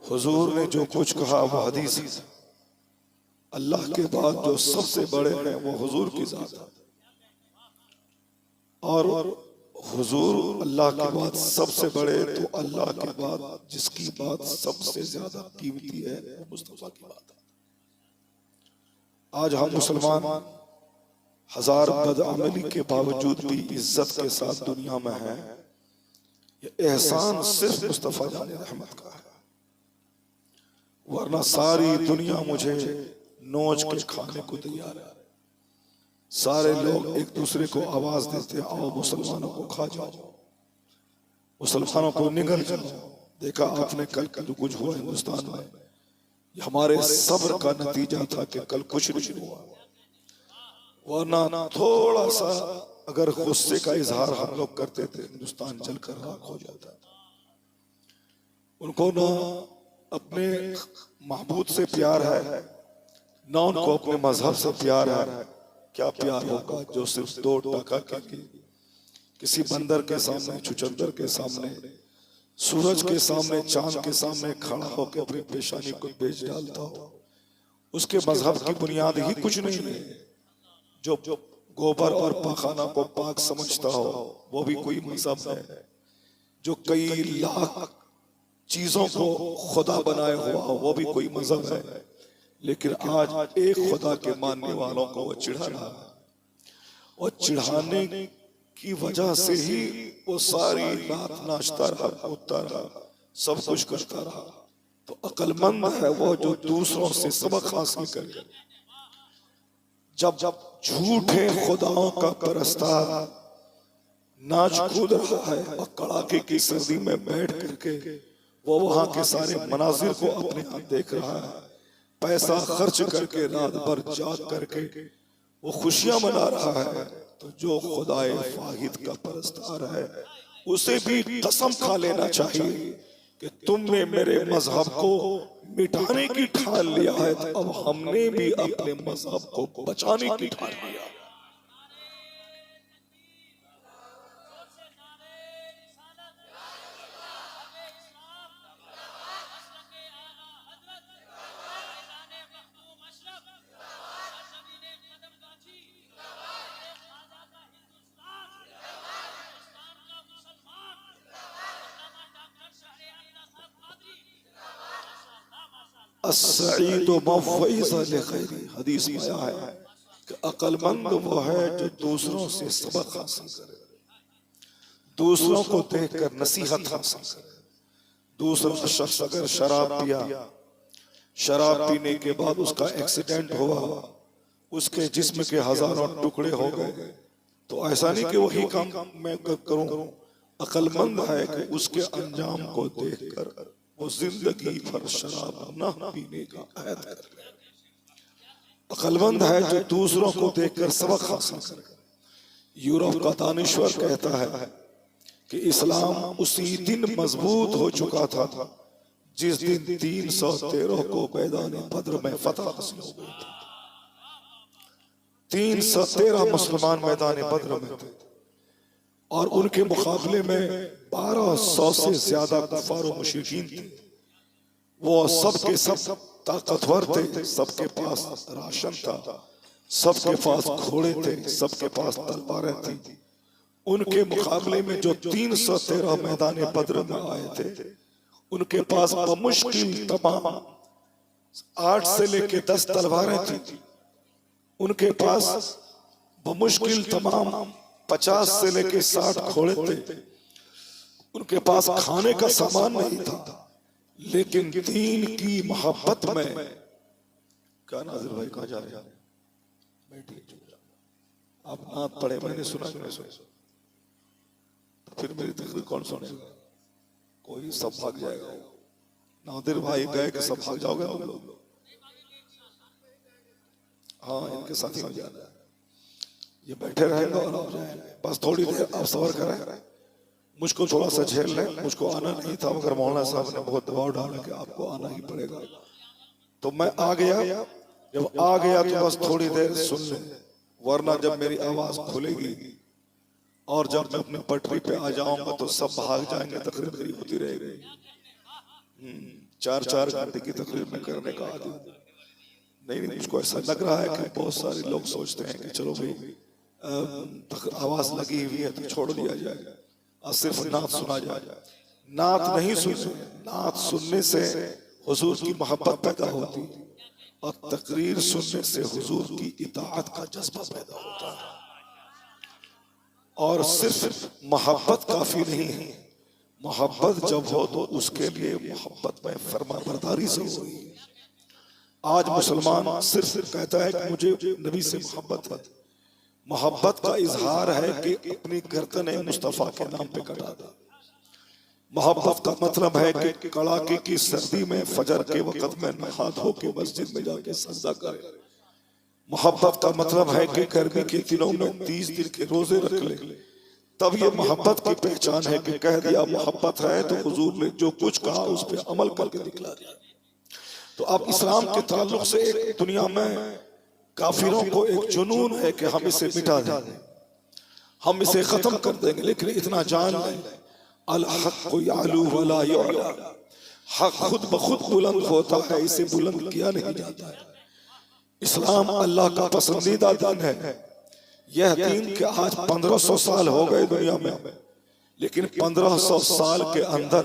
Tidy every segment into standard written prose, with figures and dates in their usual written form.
हुजूर ने जो कुछ कहा वो हदीस है। अल्लाह के बाद जो सबसे बड़े हैं वो हुजूर की जात है, और हुजूर अल्लाह के बाद सबसे बड़े, तो अल्लाह के बाद जिसकी बात सबसे ज्यादा कीमती है वो मुस्तफा की बात है। आज हम मुसलमान हजार बदअमली के बावजूद भी इज्जत के साथ दुनिया में हैं। ये एहसान सिर्फ मुस्तफा जाने रहमत का है, वरना सारी दुनिया मुझे नोच के खाने को तैयार है। सारे लोग एक दूसरे को आवाज देते, आओ मुसलमानों को खा जाओ, मुसलमानों को निगल जाओ। देखा आपने कल जो कुछ हुआ हिंदुस्तान में, ये हमारे सब्र का नतीजा था कि कल कुछ नहीं हुआ। वरना थोड़ा सा अगर गुस्से का इजहार हम लोग करते थे, हिंदुस्तान जलकर राख हो जाता। उनको ना अपने महबूद से प्यार है, ना उनको अपने मजहब से प्यार है। क्या प्यार होगा जो सिर्फ 2 टका के लिए किसी बंदर के सामने, छुचंदर के सामने, सूरज के सामने, चांद के सामने खड़ा होकर अपनी पेशानी को बेच डालता हो। उसके मजहब की बुनियाद ही कुछ नहीं है। जो गोबर और पाखाना को पाक समझता हो वो भी कोई मजहब है। जो कई लाख चीजों को खुदा बनाए हुआ हो वो भी कोई मजहब है। लेकिन आज एक खुदा के मानने वालों को वो चिढ़ा रहा है, और चिढ़ाने की वजह से ही वो सारी रात नाचता रहा, कूदता रहा, सब कुछ करता रहा। तो अक्लमंद है वो जो दूसरों से सबक हासिल करे। जब झूठे खुदाओं का परस्तार नाच कूद रहा है और कड़ाके की सर्दी में बैठ करके वो वहां के सारे मनाजिर को अपने हाथ देख रहा है, पैसा खर्च करके रात भर जाग करके वो खुशियां मना रहा है, तो जो खुदाए फाहिद का परस्तार है उसे भी कसम खा लेना चाहिए कि तुमने मेरे मजहब को मिटाने की ठान लिया है, तो अब हमने भी अपने मजहब को बचाने की ठान लिया। अस्सईद मफ़इज़ा लिग़ैरी, हदीस में आया है कि अक्लमंद वो है जो दूसरों से सबक हासिल करे, दूसरों को देखकर नसीहत हासिल करे। दूसरा शख्स अगर शराब पिया, शराब पीने के बाद उसका एक्सीडेंट हुआ, उसके जिस्म के हजारों टुकड़े हो गए, तो ऐसा नहीं कि वही काम मैं करूं। अक्लमंद है कि उसके अंजाम को देखकर वो जिंदगी भर शराब न पीने का अहद कर ले। अक्लमंद है जो दूसरों को देखकर सबक हासिल करे। यूरोप का दानिश्वर कहता है कि इस्लाम उसी दिन मजबूत हो चुका था जिस दिन 313 को मैदान बद्र में फतह हासिल हो गई थी। 313 मुसलमान मैदान बद्र में थे, और उनके मुकाबले में 1200 से ज्यादा कुफार और मुशरिकीन थे। वो सबके सब ताकतवर थे, सबके पास राशन था, सबके पास घोड़े थे, सबके पास तलवारें थी। उनके मुकाबले में जो 313 मैदान बद्र में आए थे, उनके पास बमुश्किल तमाम 8 से लेके 10 तलवारें थी। उनके पास बमुश्किल तमाम 50 से लेके 60 घोड़े थे। उनके पास खाने का सामान नहीं था, लेकिन दीन की मोहब्बत में। क्या नाज़िर भाई कहाँ जा रहे हैं? बैठिए, आप नात पढ़े, मैंने सुना कि नहीं सुना? तो फिर मेरी तकरीर कौन सुनेगा? कोई सब भाग जाएगा। नादिर भाई गए कि सब भाग जाओगे आप लोग? हाँ, इनके साथ ही हो जाना है। ये बैठे रहेंगे और आप जाएंगे। बस थोड़ी देर आप सबर करें, मुझको थोड़ा सा झेल लें। मुझको आना नहीं था, मगर मौलाना साहब ने बहुत दबाव डाला कि आपको आना ही पड़ेगा, तो मैं आ गया। जब आ गया तो बस थोड़ी देर सुन लें, वरना जब मेरी आवाज खुलेगी और जब मैं अपने पटरी पे आ जाऊंगा तो सब भाग जाएंगे, तकरीर मेरी होती रहेगी। 4 घंटे की तकरीर में करने का आदि नहीं। मुझको ऐसा लग रहा है कि बहुत सारे लोग सोचते हैं कि चलो भाई आवाज लगी हुई है तो छोड़ दिया जाए और सिर्फ नात सुना जाए। नात नहीं सुनने, नात सुनने से हुजूर की मोहब्बत पैदा होती और तकरीर सुनने से हुजूर की इताअत का जज्बा पैदा होता है। और सिर्फ मोहब्बत काफी नहीं है, मोहब्बत जब हो तो उसके लिए मोहब्बत में फरमाबरदारी जरूरी है। आज मुसलमान सिर्फ कहता है कि मुझे नबी से मोहब्बत है। मोहब्बत का इजहार है कि अपनी गर्दन मुस्तफा के नाम पे कटा दे। मोहब्बत का मतलब है कि कड़ाके की सर्दी में फजर के वक्त में नहा धो के मस्जिद में जाके सजदा करे। मोहब्बत का मतलब है कि गर्मी के दिनों में 30 दिन के रोजे रख ले। तब ये मोहब्बत की पहचान है कि कह दिया मोहब्बत है तो हुजूर ने जो कुछ कहा उस पर अमल करके दिखला दिया। तो अब इस्लाम के ताल्लुक से एक दुनिया में काफिरों को एक जुनून है कि हम इसे मिटा देंगे, हम इसे खत्म कर देंगे। लेकिन इतना जान लें, अल हक़ यालू वला युअला, हक खुद ब खुद बुलंद होता है, इसे बुलंद किया नहीं जाता है। इस्लाम अल्लाह का पसंदीदा दीन है। यह दीन के आज 1500 साल हो गए दुनिया में, लेकिन 1500 साल के अंदर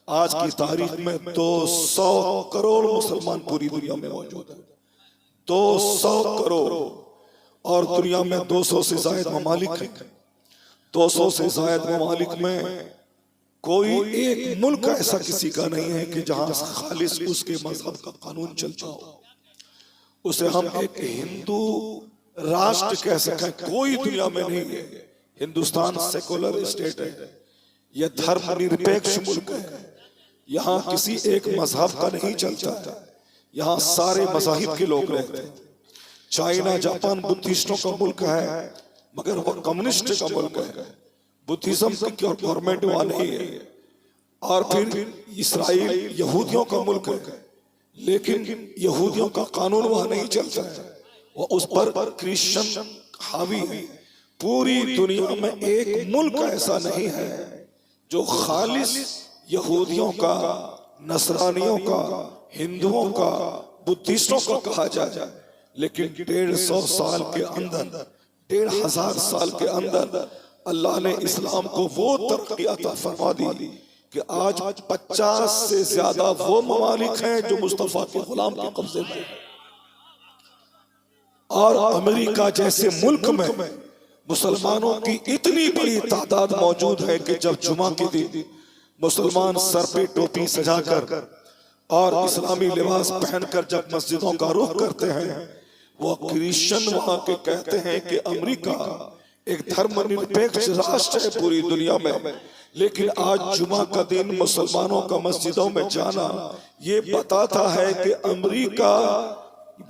आज की तारीख में 200 करोड़ मुसलमान पूरी दुनिया में मौजूद हैं। 200 करोड़, और दुनिया में 200 से ज्यादा ममालिक हैं। 200 से ज्यादा ममालिक में कोई एक मुल्क ऐसा किसी का नहीं है कि जहां खालिस उसके मजहब का कानून चलता हो। उसे हम एक हिंदू राष्ट्र कह सकें, कोई दुनिया में नहीं है। हिंदुस्तान सेकुलर स्टेट है, यह धर्मनिरपेक्ष मुल्क है। यहाँ किसी एक मजहब का नहीं चलता, यहाँ सारे मजाहिब के लोग रहते हैं। चाइना जापान बुद्धिस्टों का मुल्क है, मगर वो कम्युनिस्ट का मुल्क है। बुद्धिज्म की गवर्नमेंट वहां नहीं है। और फिर इसराइल यहूदियों का मुल्क है, लेकिन यहूदियों का कानून वहां नहीं चलता है, वो उस पर क्रिश्चियन हावी है। पूरी दुनिया में एक मुल्क ऐसा नहीं है जो खालिस यहूदियों का, नसरानियों का, हिंदुओं का, बुद्धिस्टों का कहा जाए। लेकिन 150 साल के अंदर, 1500 साल के अंदर अल्लाह ने इस्लाम को वो तरक्की अता फरमा दी कि आज 50 से ज्यादा वो ममालिक हैं जो मुस्तफा के गुलाम के कब्जे में। और अमेरिका जैसे मुल्क में मुसलमानों की इतनी बड़ी तादाद मौजूद है कि जब जुमा के दिन मुसलमान सर पे टोपी सजाकर और इस्लामी लिबास पहनकर जब मस्जिदों का रुख करते हैं, वो क्रिश्चियन वहां के कहते हैं कि अमेरिका एक धर्मनिरपेक्ष राष्ट्र है पूरी दुनिया में। लेकिन आज जुमा का दिन मुसलमानों का मस्जिदों में जाना ये बताता है कि अमेरिका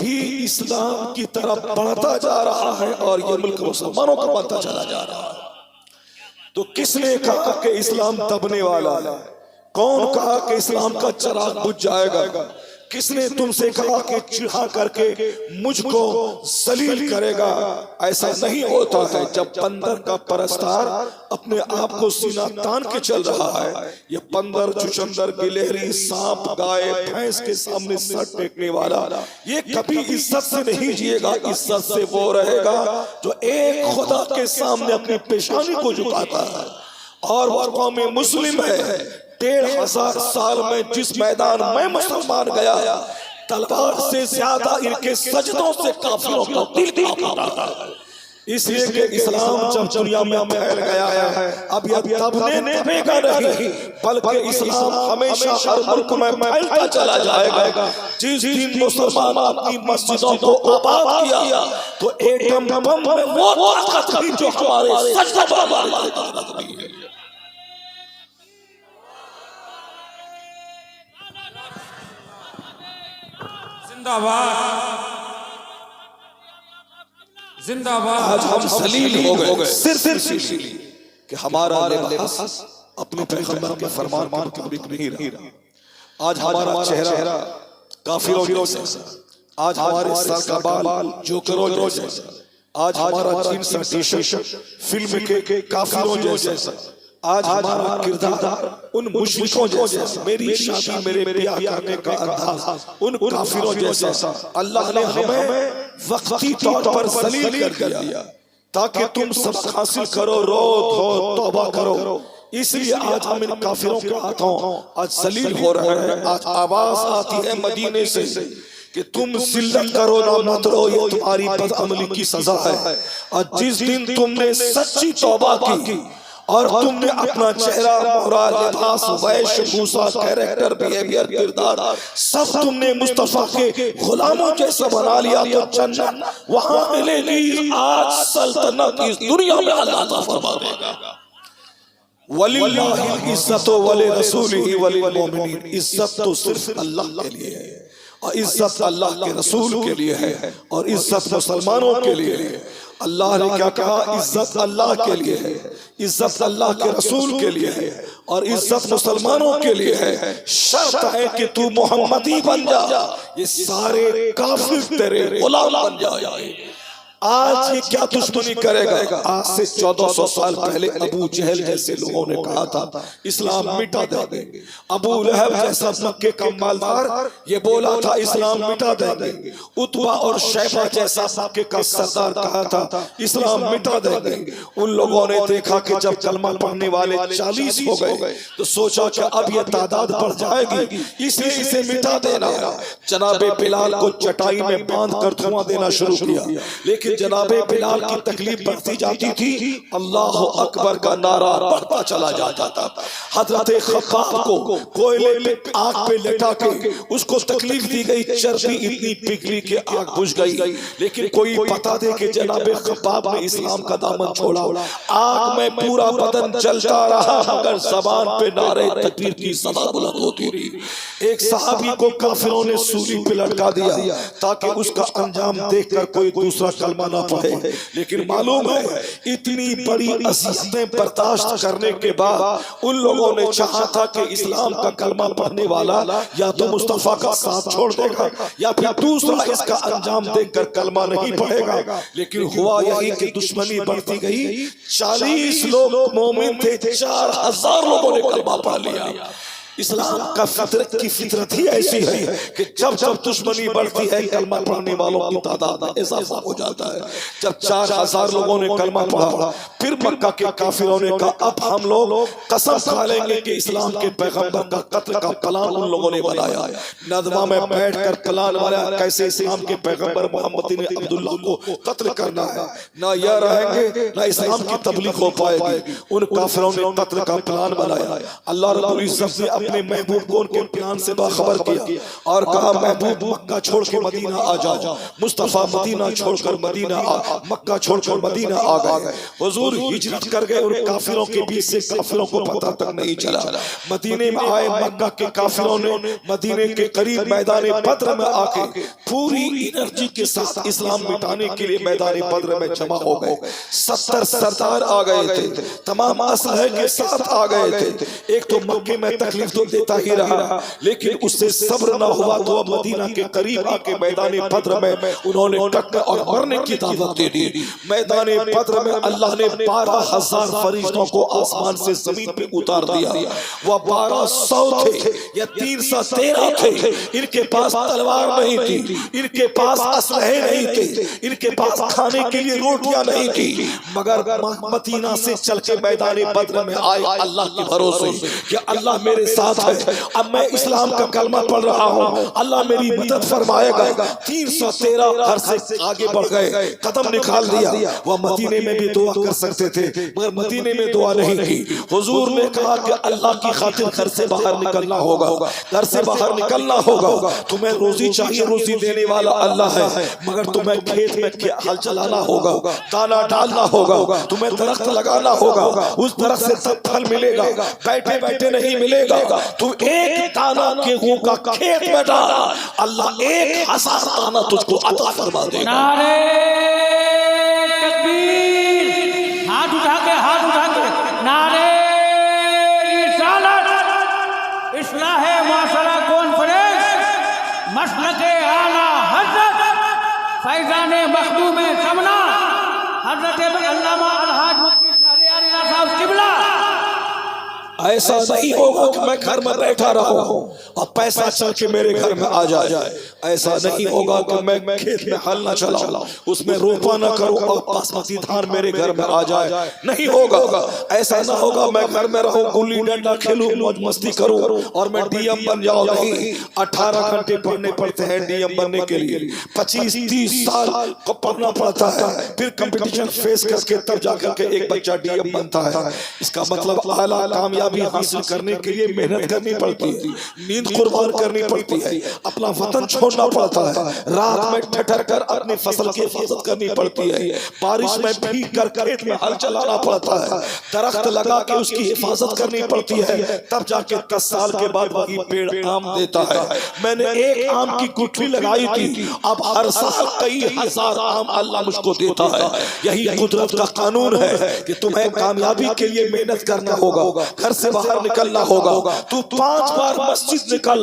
भी इस्लाम की तरफ बढ़ता जा रहा है और ये मुल्क मुसलमानों का बनता चला जा रहा है। तो किसने कहा कि इस्लाम दबने वाला है? कौन कहा कि इस्लाम का चिराग बुझ जाएगा? किसने तुमसे कहा कि चिढ़ा करके मुझको जलील करेगा? ऐसा नहीं होता है। जब बंदर का परस्तार अपने आप को सीना तान के चल रहा है, ये बंदर, चुचंदर, गिलहरी, सांप, गाय, भैंस के सामने सर टेकने वाला ये कभी इज्जत से नहीं जिएगा। इज्जत से वो रहेगा जो एक खुदा के सामने अपनी पेशानी को झुकाता है। और वो कौम मुस्लिम है। 1500 साल में जिस मैदान में मुसलमान गया, तलवार से ज्यादा इनके सजदों से काफिरों का दिल कांपता है। इसलिए कि इस्लाम जब दुनिया में फैल गया है, अब यह दबेगा नहीं, बल्कि इस्लाम हमेशा हर मुल्क में फैलता चला जाएगा। जिस दिन मुसलमान अपनी मस्जिदों को आबाद किया तो एटम बम में वो ताकत थी जो हमारे सजदों पर हमारी ताकत नहीं है। जिंदाबाद। आज हम जलील हो गए सिर्फ इसीलिए कि हमारा लिबास अपने पैगंबर के फरमान के मुताबिक नहीं रहा। आज हमारा चेहरा काफिरों जैसा, आज हमारे सर का बाल जोकरों जैसा, आज हमारा जीन्स टी शर्ट फिल्म के काफिरों जैसा, आज हमारा किरदार उन मुश्रिकों जैसा, मेरी शादी मेरे ब्याह करने का अंदाज उन काफिरों जैसा। अल्लाह ने हमें वक्ती तौर पर जलील कर दिया ताकि तुम सब हासिल करो, रो धो तौबा करो। इसलिए आज हम इन काफिरों के हाथों आज जलील हो रहे हैं। आज आवाज आती है मदीने से कि तुम जिल्लत करो ना मत रो, ये तुम्हारी बदअमली की सजा है। और जिस दिन तुमने सच्ची तौबा की और तुमने अपना चेहरा, मोहरा, लिबास, वेशभूषा, कैरेक्टर, बिहेवियर, किरदार सब तुमने मुस्तफा के गुलामों जैसा बना लिया तो जन्नत वहां मिलेगी। आज सल्तनत इस दुनिया में अल्लाह ताला फरमा देगा। वलिल्लाहिल इज्जतु वली रसूलिही वलिल मोमिनीन। इज्जत तो सिर्फ अल्लाह के लिए है और इज्जत अल्लाह के रसूल के लिए है और इज्जत मुसलमानों के लिए है। अल्लाह ने क्या कहा? इज्जत अल्लाह के लिए है, इज्जत अल्लाह के रसूल के लिए है और इज्जत मुसलमानों के लिए है। शर्त है कि तू मोहम्मदी बन जा, ये सारे काफिर तेरे गुलाम बन जाए। आज ये क्या दुश्मनी करेगा? आज से 1400 साल पहले अबू जहल जैसे लोगों ने कहा था इस्लाम मिटा देंगे। अबू लहब जैसा मक्के का मालदार ये बोला था इस्लाम मिटा देंगे। उतबा और शैबा जैसा मक्के का सरदार कहा था इस्लाम मिटा देंगे। उन लोगों ने देखा कि जब कलमा पढ़ने वाले 40 हो गए तो सोचा कि अब ये तादाद बढ़ जाएगी, इसलिए इसे मिटा देना। जनाबे बिलाल को चटाई में बांध कर धुआं देना शुरू किया, लेकिन जनाबे बिलाल की तकलीफ बढ़ती जाती थी, अल्लाह अकबर का नारा बढ़ता चला जाता था। हजरत खब्बाब को कोयले पे आग पे लटा के उसको तकलीफ दी गई, चर्बी इतनी पिघली कि आग बुझ गई। लेकिन कोई बता दे कि जनाबे खब्बाब ने इस्लाम का दामन छोड़ा। आग में पूरा बदन जलता रहा मगर जबान पे नारे तकबीर की सदा बुलंद होती रही। एक सहाबी को काफिरों ने सूली पे लटका दिया ताकि उसका अंजाम देखकर कोई दूसरा कलमा ना पड़े। लेकिन मालूम है इतनी बड़ी अज़ियतें बर्दाश्त करने के बाद उन लोगों ने चाहा था कि इस्लाम का कलमा पढ़ने वाला या तो मुस्तफा का साथ छोड़ देगा या फिर दूसरा इसका अंजाम देखकर कलमा नहीं पढ़ेगा। लेकिन हुआ यही कि दुश्मनी बढ़ती गई। 40 लोग मोमिन थे, 4000 लोगों ने कलमा पढ़ लिया। इस्लाम का फितरत की फितरत ही ऐसी है कि जब जब दुश्मनी बढ़ती है कलमा पढ़ने वालों की तादाद में इजाफा हो जाता है। जब 4000 लोगों ने कलमा पढ़ा फिर मक्का के काफिरों ने कहा अब हम लोग कसम खा लेंगे कि इस्लाम के पैगंबर का कत्ल का प्लान उन लोगों ने बनाया। नदवा में बैठकर प्लान बनाया कैसे इस्लाम के पैगंबर मोहम्मद ने अब्दुल्लाह को कत्ल करना है। ना यह रहेंगे ना इस्लाम की तबलीग हो पाएगी। उन काफिरों ने कत्ल का प्लान बनाया। अल्लाह रब्बुल इज्जत ने अपने महबूब को उनके प्लान से बाखबर किया और कहा महबूब मक्का छोड़ के मदीना आ जाओ। मुस्तफा मदीना छोड़कर मक्का छोड़कर मदीना आ गए। हुजूर हिजरत कर गए। उन काफिरों के बीच से काफिरों को पता तक नहीं चला। मदीने में आए मक्का के काफिरों ने मदीने के करीब मैदान बद्र में आके पूरी एनर्जी के साथ इस्लाम मिटाने के लिए मैदान बद्र में जमा हो गए। 70 सरदार आ गए थे, तमाम असलहे के साथ आ गए थे। एक तो मक्के में तकलीफ तो देता ही रहा लेकिन उससे सब्र न हुआ तो अब मदीना के करीब आके मैदान बद्र में उन्होंने कत्ल और मरने की दावत दे दी। मैदान बद्र में अल्लाह ने 12,000 फरिश्तों को आसमान से जमीन पे उतार दिया। वह 1200 थे या 313 थे। इनके पास तलवार नहीं थी, इनके पास असलहे नहीं थे, इनके पास खाने के लिए रोटियां नहीं थी, मगर मदीना से चल के मैदान बद्र में आए अल्लाह के भरोसे कि अल्लाह मेरे साथ है। अब मैं इस्लाम का कलमा पढ़ रहा हूँ, अल्लाह मेरी मदद फरमाएगा। 313 घर से आगे बढ़ गए, कदम निकाल दिया। वह मदीने में भी दुआ कर सकते थे मगर मदीने में दुआ नहीं की। हुजूर ने कहा कि अल्लाह की खातिर घर से बाहर निकलना होगा, घर से बाहर निकलना होगा। तुम्हें रोजी चाहिए, रोजी देने वाला अल्लाह है, मगर तुम्हें खेत में हल चलाना होगा, दाना डालना होगा, तुम्हें दरख्त लगाना होगा। उस दरख्त से तब फल मिलेगा, बैठे बैठे नहीं मिलेगा। तू एक दाना गेहूं का खेत में डाल, अल्लाह 1000 दाना तुझको अता फरमा देगा। नारे तकबीर, हाथ उठा के नारे रिसालत, इस्लाहे माशरा कॉन्फ्रेंस, मसलके आला हज़रत फैज़ान मखदूम समना हज़रत अल्लामा अलहाज मुफ्ती साहब किबला ऐसा नहीं होगा कि मैं घर में बैठा रहूं और पैसा चल के मेरे घर में आ जाए। ऐसा नहीं होगा कि मैं खेत में हल न चलाऊं, उसमें रोपा न करूं और बासमती धान मेरे घर में आ जाए। नहीं होगा। ऐसा ना होगा मैं घर में रहूं, गुल्ली डंडा खेलूं, मौज मस्ती करूं और मैं डीएम बन जाऊं। नहीं, 18 घंटे पढ़ने पड़ते हैं डीएम बनने के लिए, 25-30 साल को पढ़ना पड़ता है, फिर कंपटीशन फेस करके तब जाकर के एक बच्चा डीएम बनता है। इसका मतलब आला कामयाबी हासिल करने के लिए मेहनत करनी पड़ती है, नींद कुर्बान करनी पड़ती है, अपना वतन छोड़ना पड़ता है, रात में ठहर कर अपनी फसल की हिफाजत करनी पड़ती है, बारिश में भीग कर खेत में हल चलाना पड़ता है, दरख्त लगा के उसकी हिफाजत करनी पड़ती है, तब जाके 10 साल के बाद वही पेड़ आम देता है। मैंने एक आम की गुठली लगाई थी, अब हर साल कई हजार आम अल्लाह मुझको देता है। यही कुदरत का कानून है कि तुम्हें कामयाबी के लिए मेहनत करना होगा, घर से बाहर निकलना होगा। तू 5 बार मस्जिद निकल,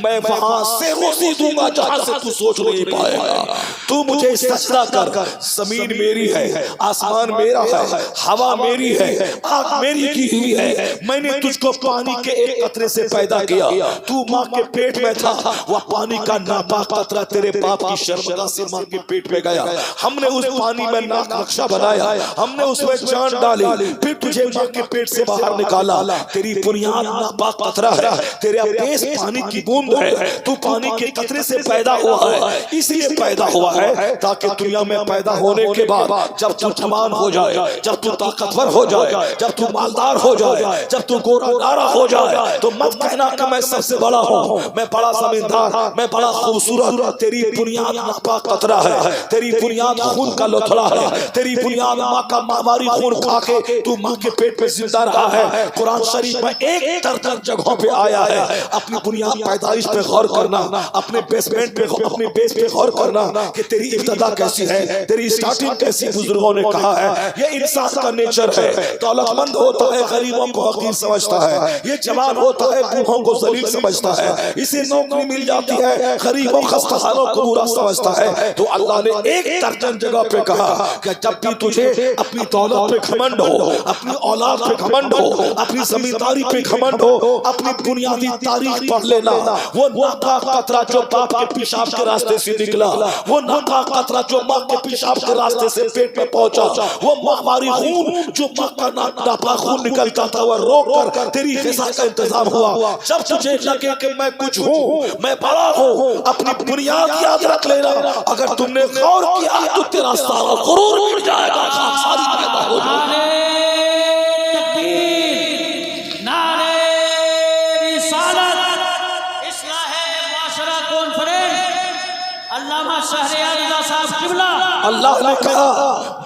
मैं वहां से रोजी दूंगा जहां से तू सोच नहीं पाएगा। तू मुझे सजदा कर, जमीन मेरी है, आसमान मेरा है, हवा मेरी है, आग मेरी की हुई है। मैंने तुझको पानी के एक कतरे से पैदा किया, तू माँ के पेट में था, वह पानी का नापाक कतरा तेरे बाप की शर्मगाह से माँ के पेट में गया। हमने उस पानी में नाक नक्शा बनाया, हमने उसमें जान डाली, फिर तुझे माँ के पेट से बाहर निकाला। तेरी बुनियाद नापाक कतरा है, तेरा बेस पानी की बूंद है, तू पानी के कतरे से पैदा हुआ है, इसलिए पैदा हुआ है ताकि दुनिया में पैदा होने के बाद जब तू जवान हो जाए, जब तू ताकतवर हो जाए, जब तू मालदार हो जाए, जब तू गोरा नारा हो जाए, तो मत कहना कि मैं सबसे बड़ा हूँ, मैं बड़ा जमींदार, मैं बड़ा खूबसूरत। तेरी बुनियाद नापाक कतरा है, तेरी बुनियाद खून का लोथड़ा है, तेरी बुनियाद माँ का मामारी खून खा के तू माँ के पेट में जिंदा रहा है। कुरान शरीफ में एक दर्जन जगहों पे आया है। अपनी बुनियाद पैदाइश पे गौर करना, अपने बेसमेंट पे, अपने बेस पे गौर करना कि तेरी इब्तिदा कैसी है, तेरी स्टार्टिंग कैसी। बुजुर्गों ने कहा है ये इंसान का नेचर है। दौलतमंद होता है गरीबों को हकीर समझता है, ये जवान होता है बूढ़ों को जलील समझता है, इसे नौकरी मिल जाती है गरीबों खस्ताहालों को बुरा समझता है। तो अल्लाह ने एक दर्जन जगह पे कहा कि जब भी तुझे अपनी दौलत पे घमंड हो, अपनी औलाद पे घमंड हो, अपनी जमींदारी पे घमंड हो, अपनी बुनियादी तारीख पढ़ लेना। वो नापाक कतरा जो बाप के पेशाब के रास्ते से निकला, वो नापाक कतरा जो माँ के पेशाब के रास्ते से पेट में पहुंचा, वो माहवारी खून जो माँ का नापाक खून निकलता था, वो रोक कर तेरी ग़िज़ा का इंतजाम हुआ। जब तुझे लगे कि मैं कुछ हूँ, मैं बड़ा हूँ, अपनी बुनियाद याद रख लेना। अगर तुमने गौर किया तो तेरा सारा गुरूर उड़ जाएगा, सारी पैदा हो जाएगी। अल्लाह ने कहा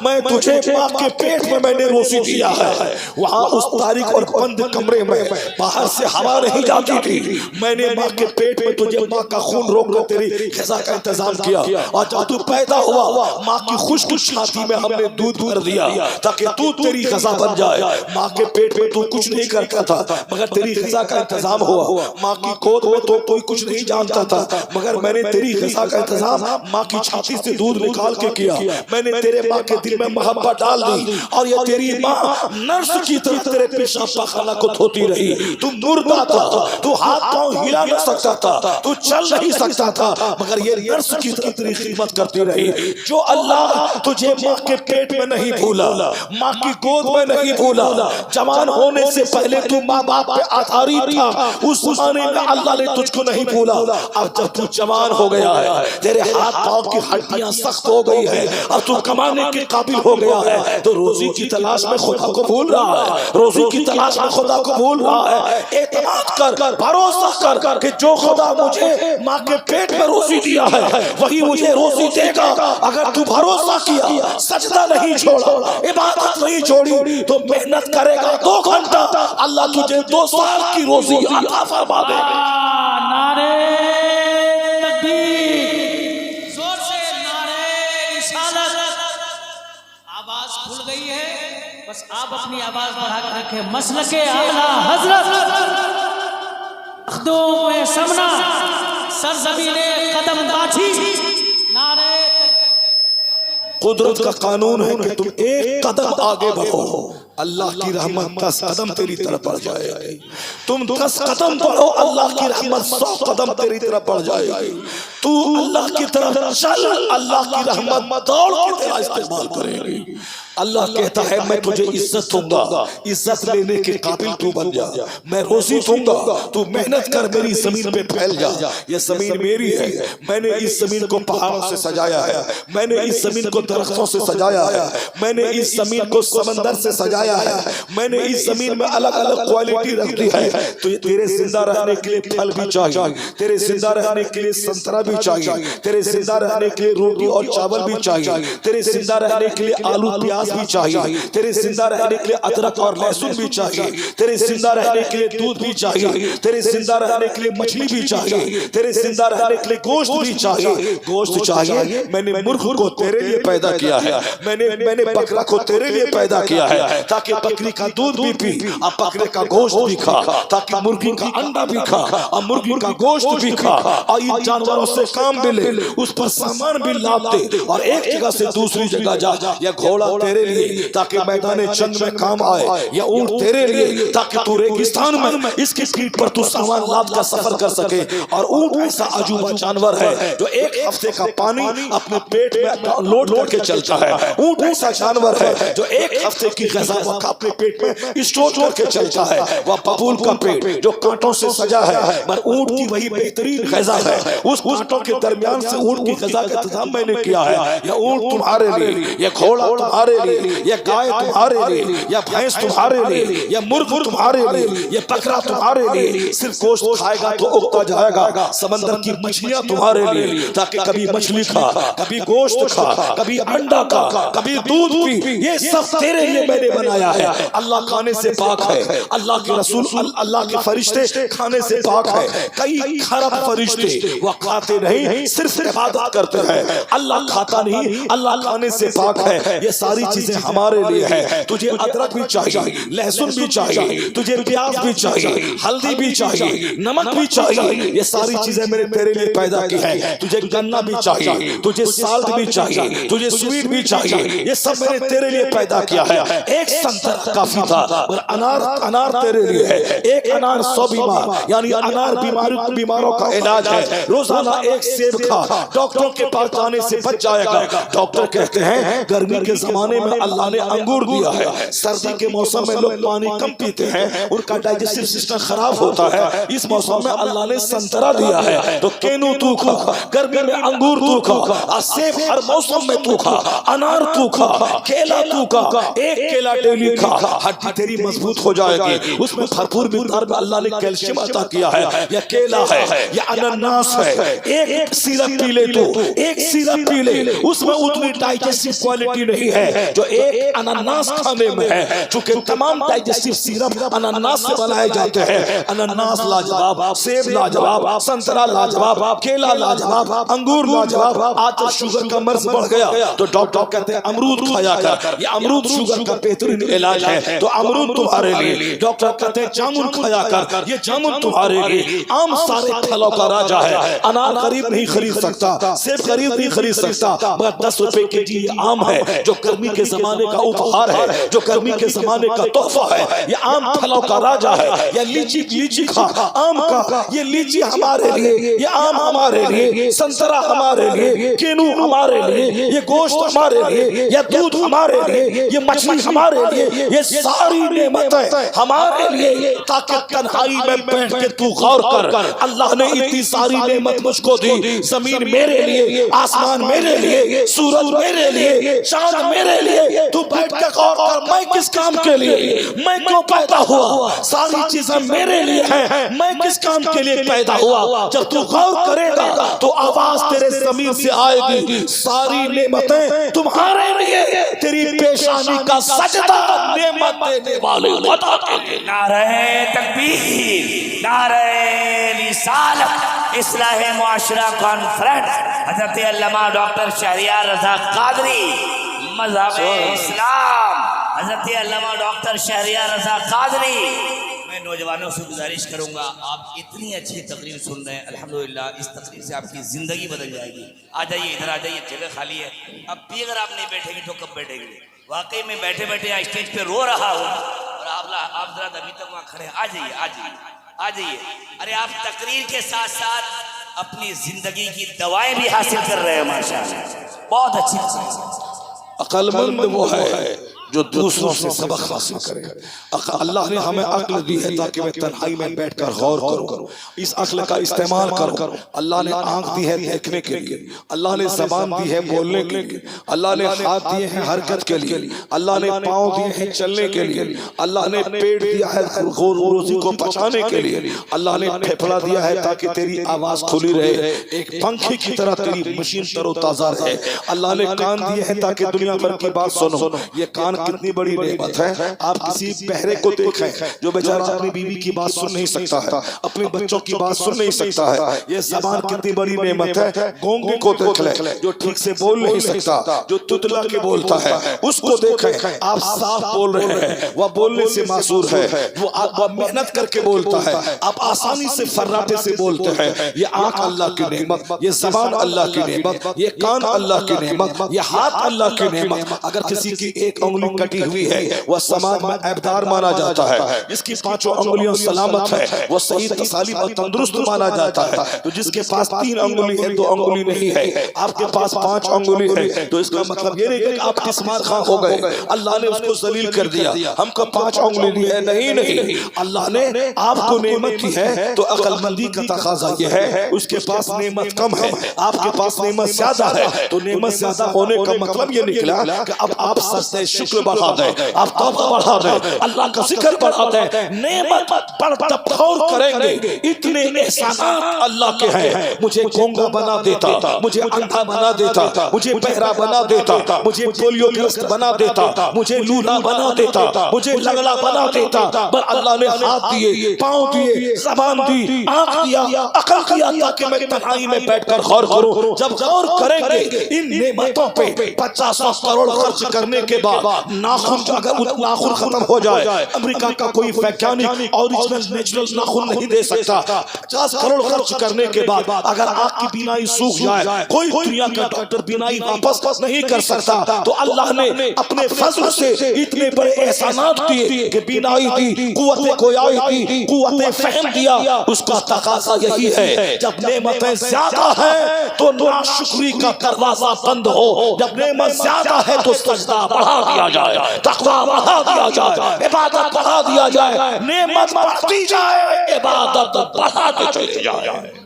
मैं तुझे माँ के पेट में मैंने रोज़ी दिया है, वहाँ उस तारीख और बंद कमरे में बाहर से हवा नहीं जाती थी। मैंने माँ के पेट में तुझे माँ का खून रोक कर तेरी ग़िज़ा का इंतजाम किया, और जब तू पैदा हुआ माँ की खुश्क छाती में हमने दूध भर दिया ताकि तू तेरी ग़िज़ा बन जाए। माँ के पेट में तू कुछ नहीं करता था मगर तेरी ग़िज़ा का इंतजाम हुआ। माँ की गोद में तो कोई कुछ नहीं जानता था मगर मैंने तेरी ग़िज़ा का इंतजाम माँ की छाती से दूध निकाल के किया। मैंने तेरे माँ के दिल में मोहब्बत डाल दी और ये तेरी माँ नर्स की तरह तेरे पेशाब पाखाना को धोती रही। तू मुर्दा था, तू हाथ पांव हिला नहीं सकता था, तू चल नहीं सकता था, मगर ये नर्स की तरह तेरी खिदमत करती रही। जो अल्लाह तुझे माँ के पेट में नहीं भूला, माँ की गोद में नहीं भूला, जवान होने से पहले तू माँ बाप पे आधारित था, उस जमाने में अल्लाह ने तुझको नहीं भूला। अब जब तू जवान हो गया है, तेरे हाथ पांव की हड्डियां सख्त हो गई है, अब तू कमाने के काबिल हो गया है, तो रोजी की तलाश में खुदा को भूल रहा है, रोजी की तलाश में खुदा को भूल रहा है। एतमाद कर, भरोसा कर कि जो खुदा मुझे माँ के पेट में रोजी दिया है वही मुझे रोजी देगा। अगर तू भरोसा किया, सजदा नहीं छोड़ा, इबादत नहीं छोड़ी, तो मेहनत करेगा 2 घंटा, अल्लाह तुझे 2 साल की रोजी अता फरमा देगा। नारे तकबीर, जोर से नारे रिसालत। आवाज खुल गई है, बस आप अपनी आवाज बढ़ा कर रखें। मसलके आला हजरत मखदूम में समना सरजमीने कदम बाछी। नारे कुदरत का कानून है कि तुम एक कदम आगे बढ़ो अल्लाह की रहमत 10 कदम तेरी तरफ बढ़ जाएगी। तुम 10 कदम बढ़ो, अल्लाह की रहमत 100 कदम तेरी तरफ बढ़ जाएगी। तू अल्लाह की तरफ चल, अल्लाह की रहमत दौड़ के तेरा इस्तेमाल करेगी। अल्लाह कहता है मैं तुझे इज्जत दूंगा, इज्जत लेने के काबिल तू बन जा। मैं रोजी दूंगा, तू मेहनत कर, मेरी जमीन पे फैल जा। ये जमीन मेरी है, मैंने इस जमीन को पहाड़ों से सजाया है, मैंने इस जमीन को दरख्तों से सजाया है, मैंने इस जमीन को समंदर से सजाया है, मैंने इस जमीन में अलग अलग क्वालिटी रख दी है। तो तेरे जिंदा रहने के लिए फल भी चाहिए, तेरे जिंदा रहने के लिए संतरा भी चाहिए, तेरे जिंदा रहने के लिए रोटी और चावल भी चाहिए, तेरे जिंदा रहने के लिए आलू प्याज भी चाहिए, तेरे जिंदा रहने के लिए अदरक और लहसुन भी चाहिए, तेरे जिंदा रहने के लिए दूध भी चाहिए, तेरे जिंदा रहने के लिए मछली भी चाहिए, तेरे जिंदा रहने के लिए गोश्त भी चाहिए। गोश्त चाहिए, मैंने मुर्ग को तेरे लिए पैदा किया है, मैंने बकरा को तेरे लिए पैदा किया है, ताकि बकरी का दूध भी पी और बकरे का गोश्त भी खा, ताकि मुर्गी का अंडा भी खा और मुर्गी का गोश्त भी खा, और इन जानवरों से काम भी ले, उस पर सामान भी लाद दे और एक जगह से दूसरी जगह जा। या घोड़ा तेरे लिए ताकि मैदान जंग में काम आए, या ऊंट तेरे लिए ताकि तू रेगिस्तान में इसकी पीठ पर तू सामान लाद कर सफर कर सके। और ऊंट ऐसा अजूबा जानवर है जो एक हफ्ते का पानी अपने पेट में लोड करके चलता है। ऊंट ऐसा जानवर है जो एक हफ्ते की ग़िज़ा अपने पेट में स्टोर करके चलता है। वह बबूल का पेट जो कांटों से सजा है, पर ऊंट की वही बेहतरीन ग़िज़ा है। उस कांटों के दरमियान से ऊंट की ग़िज़ा का इंतजाम मैंने किया है। यह ऊंट तुम्हारे लिए, यह घोड़ा तुम्हारे लिए, यह गाय तुम्हारे लिए, या भैंस तुम्हारे लिए, या मुर्ग तुम्हारे लिए, या बकरा तुम्हारे लिए। सिर्फ गोश्त खाएगा तो उगता जाएगा। समंदर की मछलियां तुम्हारे लिए, ताकि कभी मछली खा, कभी गोश्त खा, कभी अंडा खा, कभी दूध पी। ये सब तेरे लिए मैंने बनाया है। अल्लाह खाने से पाक है, अल्लाह के रसूल, अल्लाह के फरिश्ते खाने से पाक है। कई खरब फरिश्ते वह खाते नहीं, सिर्फ इबादत करते हैं। अल्लाह खाता नहीं, अल्लाह खाने से पाक है। ये सारी चीजें हमारे लिए है। तुझे अदरक भी चाहिए, लहसुन भी चाहिए, तुझे प्याज भी चाहिए, हल्दी भी चाहिए, नमक भी चाहिए। ये सारी चीजें मैंने तेरे लिए पैदा की है। तुझे गन्ना भी चाहिए, तुझे साल्ट भी चाहिए, तुझे स्वीट भी चाहिए। ये सब मैंने तेरे लिए पैदा किया है। एक संतरा काफी था, और अनार तेरे लिए है। एक अनार 100 बीमार, यानी अनार बीमारों का इलाज है। रोजाना एक सेब खा, डॉक्टरों के पास जाने से बच जाएगा। डॉक्टर कहते हैं गर्मी के जमाने में अल्लाह ने अंगूर दिया है, सर्दी के मौसम में लोग पानी कम पीते हैं, उनका डाइजेस्टिव सिस्टम खराब होता है। इस मौसम में अल्लाह ने संतरा दिया है, तो केनू तू खा, गर्मी में अंगूर तू खा, और सेब हर मौसम में तू खा, अनार तू खा, केला तू खा। एक केला डेली खा, हड्डी तेरी मजबूत हो जाएगी। उसमें भरपूर मिकदार में अल्लाह ने कैल्शियम अता किया है। यह केला है, यह अनानास है। एक सिरप पी ले तू, एक सिरप पी ले, उसमें उतनी डाइजेस्टिव क्वालिटी नहीं है जो एक अनानास खाने में है। चूंकि तमाम डाइजेस्टिव सिरप अनानास से बनाए जाते हैं। अनानास लाजवाब, सेब लाजवाब, संतरा लाजवाब, केला लाजवाब, अंगूर लाजवाब। आज जब शुगर का मर्ज बढ़ गया तो डॉक्टर कहते हैं अमरूद खाया कर, ये अमरूद शुगर का बेहतरीन इलाज है, तो अमरूद तुम्हारे लिए। डॉक्टर कहते हैं जामुन खाया कर, ये जामुन तुम्हारे लिए। आम सारे फलों का राजा है। अनार गरीब नहीं खरीद सकता, सेब गरीब नहीं खरीद सकता, मगर 10 रुपए के जी आम है जो गर्मी के जमाने का उपहार है, जो गर्मी के जमाने का तोहफा है। ये आम फलों का राजा है। या लीची खा, आम का, ये लीची हमारे लिए, ये आम हमारे लिए, संतरा हमारे लिए, केनू हमारे लिए, ये गोश्त हमारे लिए, ये दूध हमारे लिए, ये मछली हमारे लिए। ये सारी नेमतें हमारे लिए, ताकि तन्हाई में बैठ के तू गौर कर। अल्लाह ने इतनी सारी नेमत मुझको दी। जमीन मेरे लिए, आसमान मेरे लिए, सूरज मेरे लिए, चांद मेरे लिए। तू बैठ के गौर कर, मैं किस काम के लिए, मैं क्यों पैदा हुआ। सारी चीजें मेरे लिए हैं, मैं किस काम के लिए पैदा हुआ। जब तू गौर करेगा तो आवाज तेरे ज़मीर से आएगी, सारी नेमतें तुम्हारे लिए। तेरी पेशानी का सजदा नेमत देने वाले खुदा के लिए। नारे तकबीर, नारे रिसालत, इस्लाह मुआशरा कॉन्फ्रेंस, हज़रत अल्लामा डॉक्टर शहरियार रज़ा क़ादरी, मज़हब इस्लाम, हज़रत अल्लामा डॉक्टर शहरियार रज़ा क़ादरी। मैं नौजवानों से गुजारिश करूंगा, आप इतनी अच्छी तकरीर सुन रहे हैं, अल्हम्दुलिल्लाह, इस तकरीर से आपकी ज़िंदगी बदल जाएगी। आ जाइए, इधर आ जाइए, जगह खाली है। अब भी अगर आप नहीं बैठेंगे तो कब बैठेंगे। वाकई में बैठे बैठे स्टेज पे रो रहा हूँ और आप जरा अभी तक वहाँ खड़े हैं। आ जाइए आ जाइए आ जाइए। अरे आप तकरीर के साथ साथ अपनी जिंदगी की दवाएं भी हासिल कर रहे हैं माशाल्लाह, बहुत अच्छी चीज। अक्लमंद वो है जो दूसरों से सबक हासिल करे। अल्लाह ने हमें अक्ल दी है ताकि मैं तन्हाई में बैठकर गौर करूं, इस अक्ल का इस्तेमाल करूं। अल्लाह ने आंख दी है देखने के लिए, अल्लाह ने जबान दी है बोलने के लिए, अल्लाह ने हाथ दिए हैं हरकत के लिए, अल्लाह ने पाँव दिए हैं चलने के लिए, अल्लाह ने पेट दिया है रोजी को पचाने के लिए, अल्लाह ने फेफड़ा दिया है ताकि तेरी आवाज खुली रहे, एक पंखी की तरह तेरी मशीन तरोताजा रहे। अल्लाह ने कान दिए हैं ताकि दुनिया भर की बात सुनो। ये कान कितनी बड़ी नेमत है। आप किसी बहरे को देखें जो बेचारा अपनी बीवी की बात सुन नहीं सकता है, अपने बच्चों की बात सुन नहीं सकता है। ये जबान कितनी बड़ी नेमत है। गूंगे को देख ले जो ठीक से बोल नहीं सकता, जो तुतला के बोलता है, उसको देखें। आप साफ बोल रहे हैं, वह बोलने से मासूर है, वो मेहनत करके बोलता है, आप आसानी से फर्राटे से बोलते हैं। ये आंख अल्लाह की नेमत, ये जबान अल्लाह की नेमत, ये कान अल्लाह की नेमत, ये हाथ अल्लाह की नेमत। अगर किसी की एक उंगली कटी हुई है वह समाज में ऐबदार माना जाता है। जिसकी पांचों उंगलियां सलामत है वह सही तसालिम और तंदुरुस्त माना जाता है। तो जिसके पास 3 उंगली है 2 उंगली नहीं है, आपके पास 5 उंगली है, तो इसका मतलब ये नहीं कि आप किस्मत खां हो गए, अल्लाह ने उसको जलील कर दिया, हमको 5 उंगली दी है। नहीं नहीं, अल्लाह ने आपको नेमत दी है तो अक्लमंदी का तकाजा ये है। उसके पास नेमत कम है, आपके पास नेमत ज्यादा है, तो नेमत ज्यादा होने का मतलब ये निकला कि अब आप सजदे शुक्र बढ़ा दें, आप तौबा बढ़ा दें, अल्लाह का जिक्र बढ़ा दें, नेमत पर तफक्कुर करेंगे। इतने एहसानात अल्लाह के हैं। मुझे गूंगा बना देता, मुझे अंधा बना देता, मुझे बहरा बना देता, मुझे पोलियोग्रस्त बना देता, मुझे लूला बना देता, मुझे लगड़ा बना देता। पर अल्लाह ने हाथ दिए, पाँव दिए, जबान दी, आंख दिया, अकल दिया ताकि मैं तन्हाई में बैठकर गौर करूं। जब गौर करेंगे इन नेमतों पे 50 करोड़ खर्च करने के बाद नाखून अगर नाखून खत्म हो जाए, अमेरिका का कोई वैज्ञानिक ओरिजिनल नेचुरल नाखून नहीं दे सकता। 50 करोड़ खर्च करने के बाद अगर आपकी बीनाई सूख जाए, कोई दुनिया का डॉक्टर बीनाई वापस नहीं कर सकता। तो अल्लाह ने अपने फजल से इतने बड़े एहसानात दिए कि बीनाई दी, कुव्वत गोयाई दी, कुव्वत फहम दिया। उसका तकाजा यही है जब नेमतें ज्यादा है तो नाशुक्री का दरवाजा बंद हो, जब नेमत ज्यादा है तो सजदा बढ़ा दिया जाए, तकवा बढ़ा दिया जाए, इबादत बढ़ा दिया जाए, नेमत बढ़ती जाए, इबादत बढ़ाते चले जाए।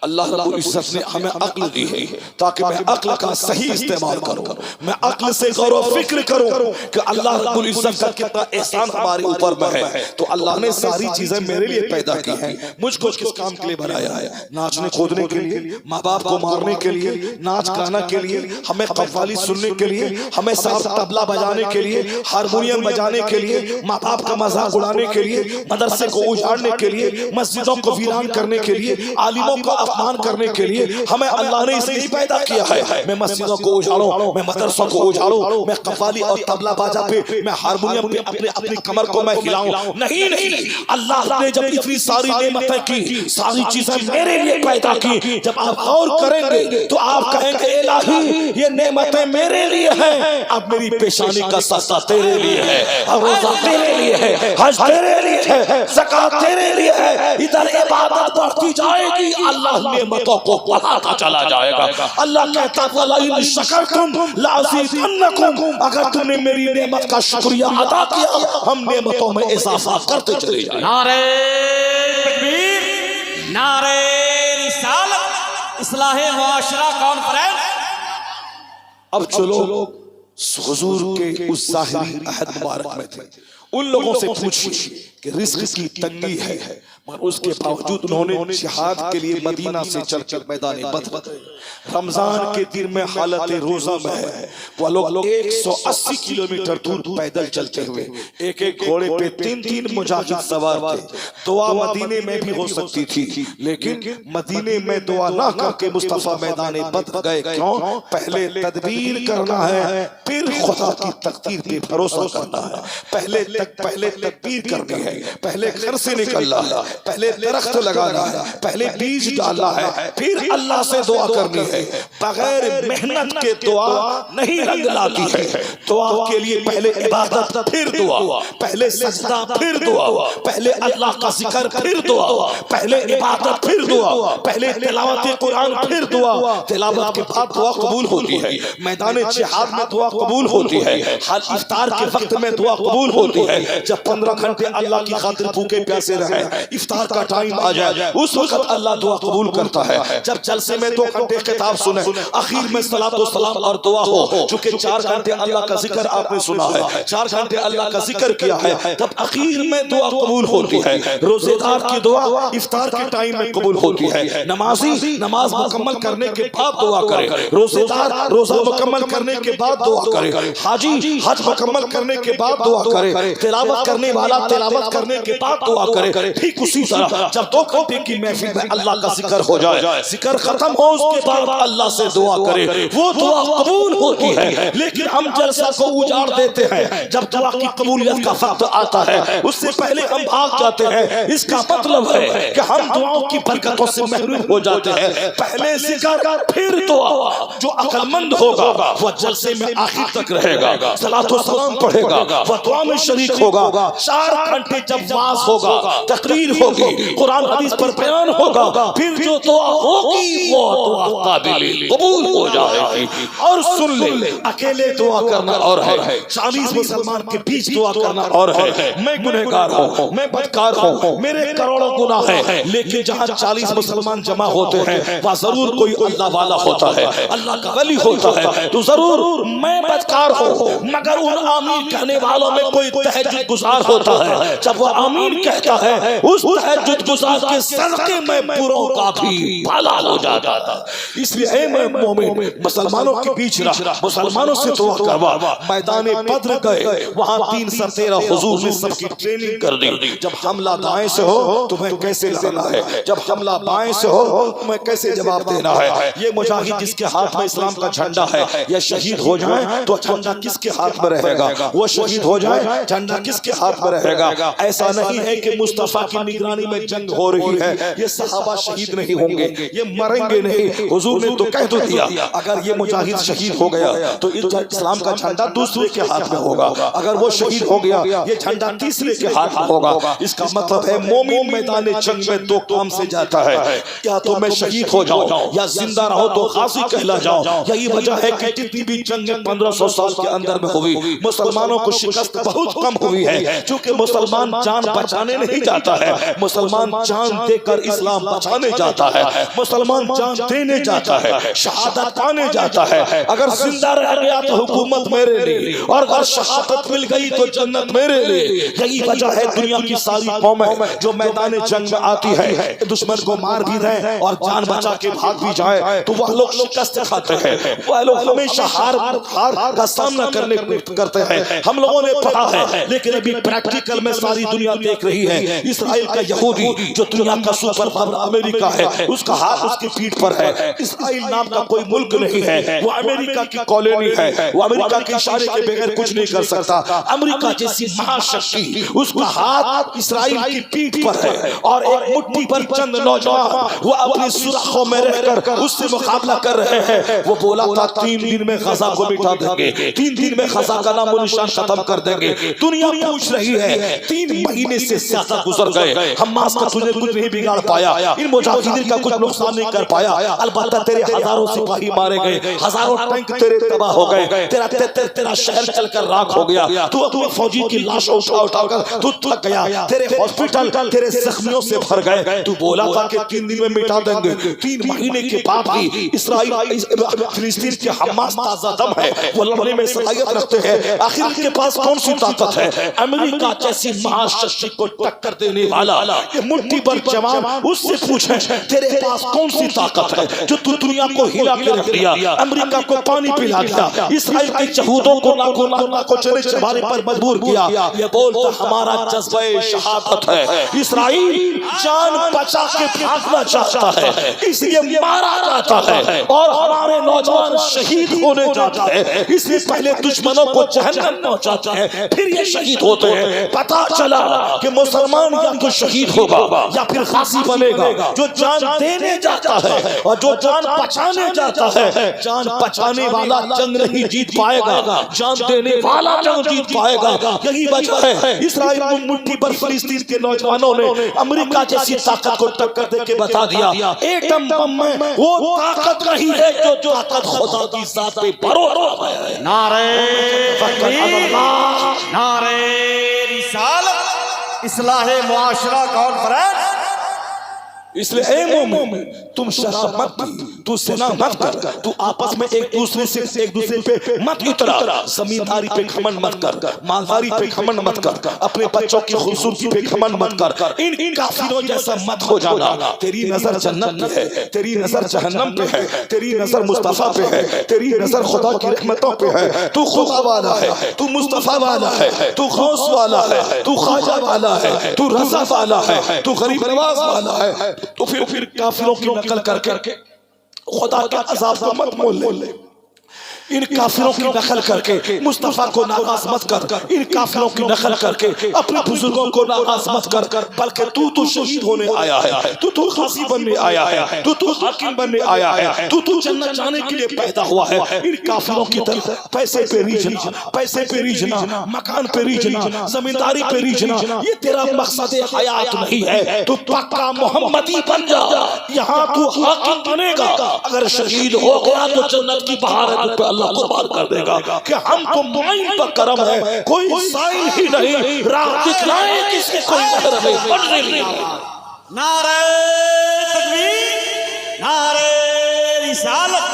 अल्लाह रब्बुल इज्जत ने हमें अक्ल दी है ताकि मैं अक्ल का सही इस्तेमाल करूं, मैं अक्ल से गौर व फिक्र करूं कि अल्लाह रब्बुल इज्जत का कितना एहसान हमारे ऊपर में है। तो अल्लाह ने सारी चीजें मेरे लिए पैदा की हैं। मुझको किस काम के लिए बनाया है? नाचने कूदने के लिए, माँ बाप को मारने के लिए, नाच गाना के लिए, हमें कव्वाली सुनने के लिए, हमें साफ तबला बजाने के लिए, हारमोनियम बजाने के लिए, माँ बाप का मजाक उड़ाने के लिए, मदरसे को उजाड़ने के लिए, मस्जिदों को वीरान करने के लिए, आलिमों को मान करने के लिए हमें अल्लाह ने इसलिए पैदा किया है। मैं मस्जिदों को उजाड़ूं, मैं मदरसों को उजाड़ूं, मैं कव्वाली और तबला बाजा पे, मैं हारमोनियम पे अपनी कमर को मैं हिलाऊं। नहीं नहीं, अल्लाह ने जब इतनी सारी नेमतें की, सारी चीजें मेरे लिए पैदा की, जब आप गौर करेंगे तो आप कहेंगे इलाही ये नेमतें मेरे लिए हैं। अब मेरी पेशानी का सस्ता तेरे लिए है, रोजा तेरे लिए है, हज तेरे लिए है, ज़कात तेरे लिए है। इधर इबादत बढ़ती जाएगी, अल्लाह नेमतों को बढ़ाता चला जाएगा। अल्लाह कहता है वला इन शकरतुम लाज़ीदन्नकुम, अगर तुमने मेरी नेमत का शुक्रिया अदा किया हम नेमतों में इजाफा करते चले जाएंगे। नारे तकबीर, नारे रिसालत, इस्लाहे मुआशरा कॉन्फ्रेंस। अब चलो हुजूर के उस ज़ाहिरी अहद मुबारक में थे, उन लोगों से पूछिए कि रिस्क की तंगी है, मगर उसके बावजूद उन्होंने जिहाद के लिए मदीना से चलकर मैदान बदर रमजान के दिन में हालत रोजा में है, वो लोग 180 किलोमीटर दूर पैदल चलते हुए, एक एक घोड़े पे 3-3 मुजाहिद सवार थे। दुआ मदीने में भी हो सकती थी, लेकिन मदीने में दुआ ना करके मुस्तफा मैदान बद्र गए। क्यों? पहले तदबीर करना है, फिर खुदा की तकदीर पे भरोसा करना है। पहले तदबीर करनी है, पहले घर से निकलना है, पहले दरख्त लगाना है, पहले बीज डालना है, फिर अल्लाह से दुआ करनी है। बगैर मेहनत के दुआ नहीं रंग लाती है। दुआ के लिए पहले इबादत, फिर दुआ, पहले सजदा, फिर दुआ, पहले अल्लाह का जिक्र, फिर दुआ, पहले इबादत, फिर दुआ, पहले तिलावत कुरान, फिर दुआ। तिलावत के बाद दुआ कबूल होती है। मैदान जिहाद में दुआ कबूल होती है। हर इफ्तार के वक्त में दुआ कबूल होती है। जब 15 घंटे अल्लाह की खातिर भूखे प्यासे रहे, इफ्तार का टाइम आ जाए, उस वक्त अल्लाह दुआ कबूल करता है। जब जलसे में 2 घंटे खिताब सुने, आखिर में सलात व सलाम और दुआ हो, चूंकि 4 घंटे अल्लाह का जिक्र आपने सुना है, 4 घंटे अल्लाह का जिक्र किया है, तब आखिर में दुआ कबूल होती है। रोजेदार की दुआ इफ्तार के टाइम में कबूल होती है। नमाजी नमाज मुकम्मल करने के बाद दुआ करे, रोजेदार रोजा मुकम्मल करने के बाद दुआ करे, हाजी हज मुकम्मल करने के बाद दुआ करे, तिलावत करने वाला तिलावत करने के बाद दुआ करे। ठीक उसी तरह जब 2 घंटे की महफिल में अल्लाह का जिक्र हो जाए, जिक्र खत्म हो, उसके बाद अल्लाह से दुआ करे, वो दुआ कबूल होती है। लेकिन हम जलसा को उजाड़ देते हैं। जब दुआ की कबूलियत का वक्त आता है, उससे पहले हम भाग जाते हैं। इसका मतलब है कि हम दुआओं की बरकतों से महरूम हो जाते हैं। पहले जिक्र, फिर दुआ। जो अक्लमंद होगा वह जलसे में आखिर तक रहेगा, सलातो सलाम पढ़ेगा, वह दुआ में शरीक होगा। 4 घंटे जब वाज होगा, तकरीर होगी, कुरान हदीस पर बयान होगा, फिर जो दुआ होगी वो दुआ काबिल कबूल हो जाएगी। और सुन ले, अकेले दुआ करना और है, 40 मुसलमान के बीच दुआ करना और है। मैं गुनहगार हूँ, मैं बदकार हूँ, मेरे करोड़ों गुनाह हैं, लेकिन जहाँ 40 मुसलमान जमा होते हैं, वहाँ जरूर कोई अल्लाह वाला होता है, अल्लाह का वली होता है। तो जरूर मैं बदकार हूँ, मगर उन आमीन कहने वालों में कोई तहज्जुद गुजार होता है। जब वो आमीन कहता है, उस तहज्जुद गुजार के सदके में बुरों का भी भला हो जाता था। इसलिए मैं मोमिन मुसलमानों के बीच रहा, मुसलमानों से दुआ करवा। मैदान बद्र गए, वहाँ 3 सरतेरा हुजूर ने सबकी ट्रेनिंग कर दी। जब हमला दाएं से हो तुम्हें कैसे लड़ना है, जब हमला बाएं से हो तुम्हें कैसे जवाब देना है। ये मुजाहिद जिसके हाथ में इस्लाम का झंडा है, यह शहीद हो जाए तो झंडा किसके हाथ में रहेगा, वो शहीद हो जाए झंडा किसके हाथ में रहेगा। ऐसा नहीं है कि मुस्तफा की निगरानी में जंग हो रही है, ये सहाबा शहीद नहीं होंगे, ये मरेंगे नहीं। हुजूर ने तो कह तो दिया, अगर ये मुजाहिद शहीद हो गया तो इस्लाम का झंडा दूसरे के हाथ में होगा, अगर वो शहीद हो गया ये झंडा तीसरे के हाथ में होगा। इसका मतलब है मोमिन मैदान जंग में 2 काम से जाता है, या तो मैं शहीद हो जाऊं या जिंदा रहो तो गाजी कहला जाऊं। यही वजह है कि जितनी भी जंगें 1500 साल के अंदर में हुई, मुसलमानों को शिकस्त बहुत कम हुई है, क्योंकि मुसलमान जान बचाने नहीं जाता है, मुसलमान जान देकर इस्लाम बचाने जाता है, मुसलमान जान देने जाता है, शहादत पाने जाता है। अगर जिंदा रह गया तो हुकूमत मेरे लिए, और अगर शहादत मिल गई तो जन्नत मेरे लिए। यही वजह है दुनिया की सारी कौमें जो मैदान जंग में आती है, दुश्मन को मार भी दें और जान बचा के भाग भी जाए तो वह लोग शिकस्त खाते हैं, वह लोग हमेशा हार का सामना करते हैं। हम लोगों ने पढ़ा है, लेकिन अभी प्रैक्टिकल में सारी दुनिया देख रही है। इसराइल का यहूदी जो दुनिया का सुपर पावर अमेरिका है, उसका हाथ उसकी पीठ पर है। इसराइल नाम का कोई मुल्क नहीं है, वो अमेरिका की कॉलोनी है, वो अमेरिका के इशारे के बगैर कुछ नहीं कर सकता। अमेरिका जैसी महाशक्ति, उसका हाथ इसराइल की पीठ पर है, और एक मुट्ठी पर चंद नौजवान वो अपनी सुरखों में रहकर उससे मुकाबला कर रहे हैं। वो बोला था 3 दिन में गजा को मिटा देंगे, 3 दिन में गजा का नामो निशान खत्म कर देंगे। दुनिया पूछ रही है, 3 महीने से ज्यादा गुजर गए, हमास का तुझे कुछ नहीं बिगाड़ पाया, इन मुजाहिदीन का कुछ नुकसान नहीं कर पाया। अलबत्ता तेरे हजारों सिपाही मारे गए, हजारों टैंक तेरे तबाह हो गए, तेरा शहर चलकर राख हो गया, तू अपने फौजी की लाशों उठाकर तू थक गया, तेरे हॉस्पिटल तेरे जख्मियों से भर गए। तू बोला था कि 3 दिन में मिटा देंगे, 3 महीने के बाद भी इसराइल फिलिस्तीन के हमास ताजा दम है, वो लड़ने में सलाहियत रखते हैं। आखिर उनके पास कौन सी ताकत है? अमेरिका जैसी महाशक्ति को टक्कर देने वाला ये मुट्ठी भर जवान, उससे पूछे तेरे पास कौन सी ताकत है जो तू दुनिया को हिला के रख दिया, अमेरिका को पानी पिला दिया, इसराइल के यहूदियों को लाखों चने चबाने पर मजबूर किया। ये बोलता हमारा जज्बा शहादत है। इसराइल जान बचा के भागना चाहता है, इसलिए मारा जाता है और हमारे नौजवान शहीद होने जाता है, इसलिए पहले दुश्मनों को जहन्नम पहुंचाता है, फिर ये शहीद होते हैं। पता चला कि मुसलमान या तो शहीद होगा या फिर फांसी बनेगा। जो जान देने जाता है और जो जान बचाने जाता है, जान बचाने वाला जंग नहीं जीत पाएगा, जान देने वाला जंग जीत पाएगा। यही वजह है इसराइल को मुट्ठी पर फिलिस्तीन के नौजवानों ने अमेरिका जैसी ताकत को टक्कर दे के बता दिया, एटम बम में वो ताकत नहीं है जो ताकत खुदा की जात पे भरोसा है। नारे तकबीर, नारे रिसालत, इस्लाहे मुआशरा कॉन्फ्रेंस। इसलिए ए मोमिन, तुम शराब मत पी, तू सिना मत कर, तू आपस में एक दूसरे पे मत उतरा, जमींदारी पे घमंड मत कर, मालदारी पे घमंड मत कर, अपने बच्चों की खूबसूरती पे घमंड मत कर, इन काफिरों जैसा मत हो जाना। तेरी नजर जन्नत पे है, तेरी नजर जहन्नम पे है, तेरी नजर मुस्तफा पे है, तेरी नजर खुदा की रहमतों पे है। तू खुदा वाला है, तू मुस्तफा वाला है, तू गौस वाला है, तू ख्वाजा वाला है, तू रज़ा वाला है, तू गरीब नवाज वाला है। तो फिर काफिरों की नकल करके खुदा के अज़ाब को मत मोल ले। इन काफिरों की नकल करके मुस्तफा को नाराज मत कर, इन काफिरों की नकल करके अपने बुजुर्गों को नाराज मत कर, बल्कि तू शहीद होने आया है, तू खासी बनने आया है, तू हाकिम बनने आया है, तू जन्नत जाने के लिए पैदा हुआ है। इन काफिरों की तरफ पैसे पे रीझना, मकान पे रीझना, जमींदारी पे रीझना, ये तेरा मकसद हयात नहीं है। तू पक्का मोहम्मदी बन जा, यहाँ तू हाकिम बनेगा। अगर शहीद हो गया तो जन्नत की बहार है, तो अल्लाह कुर्बान कर देगा कि हम तो मुआइन पर करम है, कोई साइल ही नहीं, राह दिखलाए किसी कोई नजर नहीं पड़ रही। नारे तकबीर, नारे रिसालत,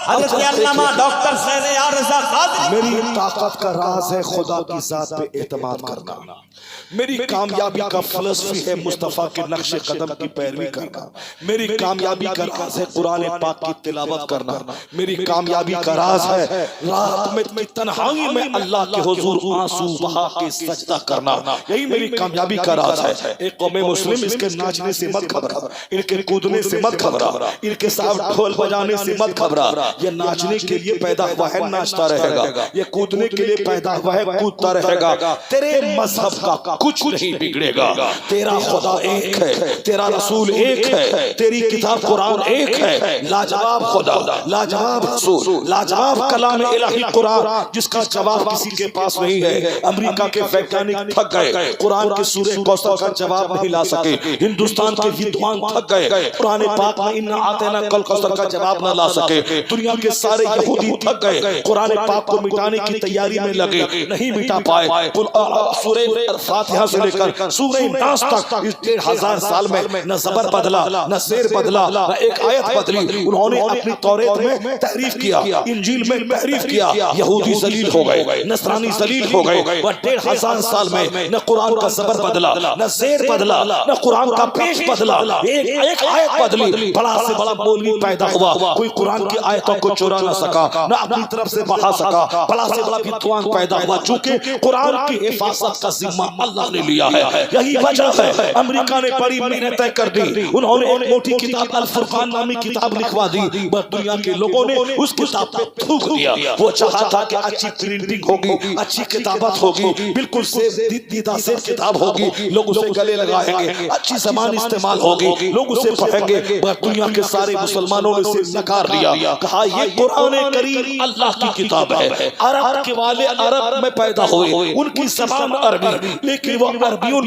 हज़रत अल्लामा डॉक्टर शहरयार रज़ा कादरी। मेरी ताकत का राज है खुदा की जात पे एतमाद करना, मेरी कामयाबी का फलसफी है मुस्तफा के नक्शे कदम की पैरवी करना, मेरी कामयाबी का राज है कुरान पाक की तिलावत करना, मेरी कामयाबी का राज है रात में तन्हाई में अल्लाह के हुजूर आंसू बहा के सजदा करना। यही मेरी कामयाबी का राज है। एक कौम मुस्लिम इसके नाचने से मत घबरा, इनके कूदने से मत घबरा, इनके साथ ढोल बजाने से मत घबरा। ये नाचने के लिए पैदा हुआ है, नाचता रहेगा, ये कूदने के लिए पैदा हुआ है, कूदता रहेगा। तेरे मजहब का कुछ नहीं बिगड़ेगा, तेरा खुदा एक है, तेरा रसूल एक है, तेरी किताब कुरान एक है। लाजवाब खुदा, लाजवाब रसूल, लाजवाब कलाम इलाही कुरान, जिसका जवाब किसी के पास नहीं है। अमेरिका के वैज्ञानिक थक गए, कुरान के सूरह कौसर का जवाब नहीं ला सके। हिंदुस्तान के विद्वान थक गए, कुरान पाक में इन्ना आतेना कल कौसर का जवाब न ला सके। दुनिया के सारे यहूदी थक गए, कुरान पाक को मिटाने की तैयारी में लगे, नहीं मिटा पाए। सूरह फातिहा से लेकर सूरह नास तक इस 1500 साल में न ज़बर बदला, न शेर बदला, न एक आयत बदली। उन्होंने अपनी तौरेत में तहरीफ किया, इंजील में तहरीफ किया, यहूदी जलील हो गए, नसरानी जलील हो गए। वह 1500 साल में न कुरान का ज़बर बदला, न शेर बदला, न कुरान का पेश बदला, एक आयत बदली। बड़ा से बड़ा मौलवी पैदा हुआ, कोई कुरान की आयतों को चुरा न सका, न अपनी तरफ से बढ़ा सका। बड़ा से बड़ा विद्वान पैदा हुआ, चूंकि कुरान की हिफाजत का जिम्मा अल्लाह ने लिया है। यही वजह है अमेरिका ने बड़ी मेहनत कर दी, उन्होंने एक मोटी किताब अल फुरकान नामी किताब लिखवा दी, बस दुनिया के लोगों ने उस किताब पे थूक दिया। वो चाहा था कि अच्छी प्रिंटिंग होगी, अच्छी किताबत होगी, बिल्कुल दीदा से किताब होगी, लोग उसे गले लगाएंगे, अच्छी ज़बान इस्तेमाल होगी, लोग उसे पढ़ेंगे। बस दुनिया के सारे मुसलमानों ने उसे नकार दिया, कहा ये कुरान करीम अल्लाह की किताब है। अरब के वाले अरब में पैदा हुए, उनकी ज़बान अरबी, लेकिन वो अरबियों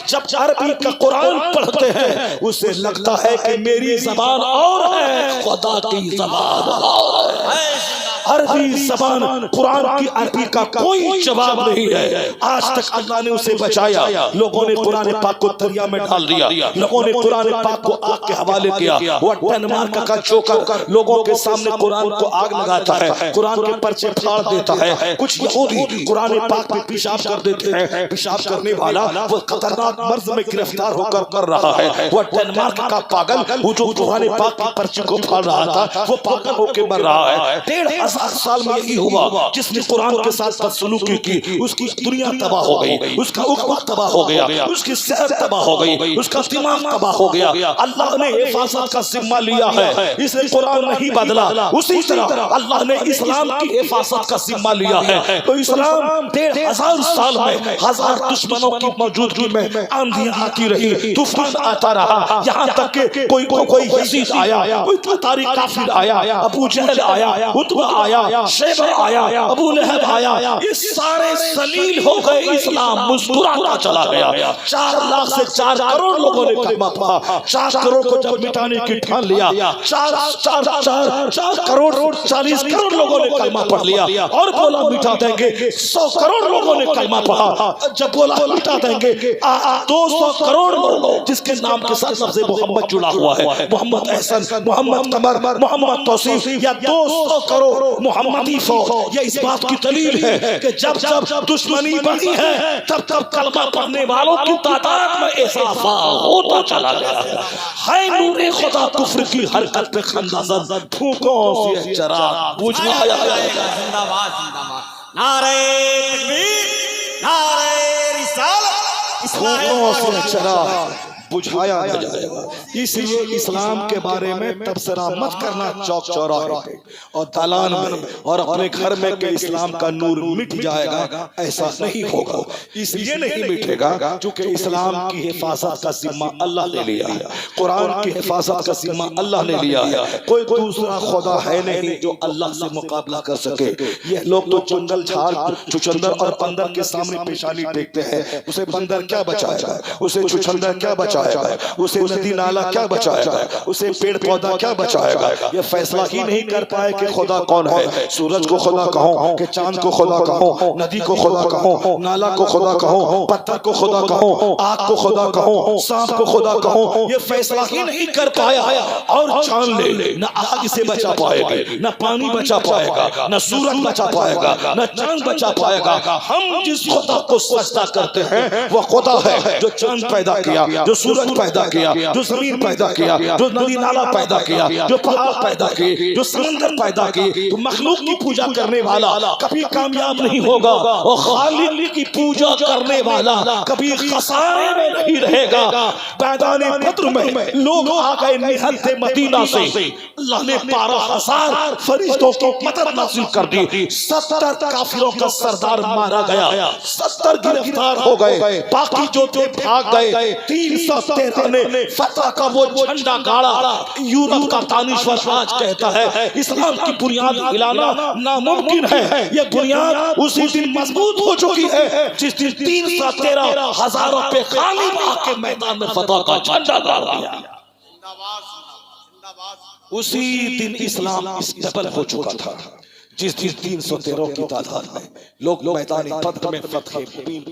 जब अरबी का कुरान पढ़ते हैं उसे लगता है कि मेरी ज़बान और है, खुदा की ज़बान और है। अरबी जबान कुरान की अरबी का कोई जवाब नहीं है। आज तक अल्लाह ने उसे बचाया। लोगों ने कुरान पाक को दरिया में डाल दिया, लोगों ने कुरान पाक को आग के हवाले किया। वो डेनमार्क का जोकर लोगों के सामने कुरान को आग लगाता है, कुरान के पर्चे फाड़ देता है। कुछ यहूदी कुरान पाक में पेशाब कर देते हैं। पेशाब करने वाला वो खतरनाक मर्ज में गिरफ्तार होकर कर रहा है। वो डेनमार्क का पागल वो जो कुरान पाक की पर्चे को फाड़ रहा था, वो पागल होकर मर रहा है। 1500 साल में यही हुआ। जिसने कुरान के साथ बदसलूकी की उसकी दुनिया तबाह हो गई, उसका उक़बा तबाह हो गया, उसकी सेहत तबाह हो गई, उसका दिमाग तबाह हो गया। अल्लाह ने हिफाजत का जिम्मा लिया है, इसने कुरान नहीं बदला। उसी तरह अल्लाह ने इस्लाम की हिफाजत का जिम्मा लिया है। तो इस्लाम 1500 साल में हजार दुश्मनों की मौजूदगी में आंधियां आती रही, तूफान आता रहा, यहाँ तक कि कोई यजीद आया, कोई तातारी काफिर आया, अबू जहल आया, उतबा आया, शेबा आया, अबू लहब आया, ये सारे जलील हो गए। इस्लाम मुस्कुराता चला गया। 4 लाख से 4 करोड़ लोगों ने कलमा पढ़ा। 4 करोड़ को जब मिटाने की ठान लिया, 4 करोड़ 40 करोड़ लोगों ने कलमा पढ़ लिया और बोला मिटा देंगे। 100 करोड़ लोगों ने कलमा पढ़ा, जब बोला मिटा देंगे 200 करोड़ लोग जिसके नाम के साथ लफ्ज़ मोहम्मद जुड़ा हुआ है, मोहम्मद एहसन, मोहम्मद कमर, मोहम्मद तौसीफ, या 200 करोड़ मोहम्मदी फौज। ये इस बात की दलील है कि जब जब दुश्मनी बढ़ी है तब तब कलमा पढ़ने वालों की तादाद में इजाफा होता चला गया है। नूरे खुदा कुफ्र की हरकत पे खंदाज़न फूंकों से चराग बुझाया जाएगा। जिंदाबाद जिंदाबाद। नारे तकबीर, नारे रिसालत, फूंकों से चराग बुझाया जाएगा। इसलिए इस्लाम के बारे में तबसरा मत करना चौक चौराहे पे और दालान में और अपने घर में कि इस्लाम का नूर मिट जाएगा, ऐसा नहीं होगा। इसलिए नहीं मिटेगा क्योंकि इस्लाम की हिफाजत का जिम्मा अल्लाह ने लिया है, कुरान की हिफाजत का जिम्मा अल्लाह ने लिया है। कोई दूसरा खुदा है नहीं जो अल्लाह से मुकाबला कर सके। ये लोग तो जंगल झाड़ चुचंदर और बंदर के सामने पेशानी टेकते हैं। उसे बंदर क्या बचाएगा, उसे चुचंदर क्या बचाएगा, उसे नदी नाला क्या बचाएगा, उसे पेड़ पौधा क्या बचाएगा। ये फैसला ही नहीं कर पाए कि खुदा कौन है। सूरज को खुदा कहो, कि चांद को खुदा कहो, नदी को खुदा कहो, नाला को खुदा कहो, पत्थर को खुदा कहो, आग को खुदा कहो, सांप को खुदा कहो, ये फैसला ही नहीं कर पाया। और चांद ले न आग से बचा पाएगा, न पानी बचा पाएगा, न सूरज बचा पाएगा, न चांद बचा पाएगा। हम जिस खुदा को सजदा करते हैं वो खुदा है जो चांद पैदा किया, जो सूरज पैदा किया, जो जमीन पैदा किया, जो नदी नाला पैदा किया, जो पहाड़ पैदा किए, जो समंदर पैदा किए। तो मखलूक की पूजा करने वाला कभी कामयाब नहीं होगा और खालिक की पूजा करने वाला कभी खसारे में नहीं रहेगा। मैदाने बद्र में लोग आ गए निहत्थे मदीना से, अल्लाह ने 12,000 फरिश्तों की मदद नाज़िल कर दी। 70 काफिरों का सरदार मारा गया, 70 गिरफ्तार हो गए, बाकी जो थे भाग गए। 313 ने फतह का वो झंडा गाड़ा। यूरोप का दानिश्वर आज कहता है इस्लाम की बुनियाद हिलाना नामुमकिन है। ये बुनियाद उसी दिन मजबूत हो चुकी है जिस दिन 313 हजारों पे खाली के मैदान में फतह का झंडा गाड़ा गया। उसी दिन इस्लाम डबल हो चुका था जिस दिन 313 की तादाद में लोग मैदान बद्र में फतह मुबीन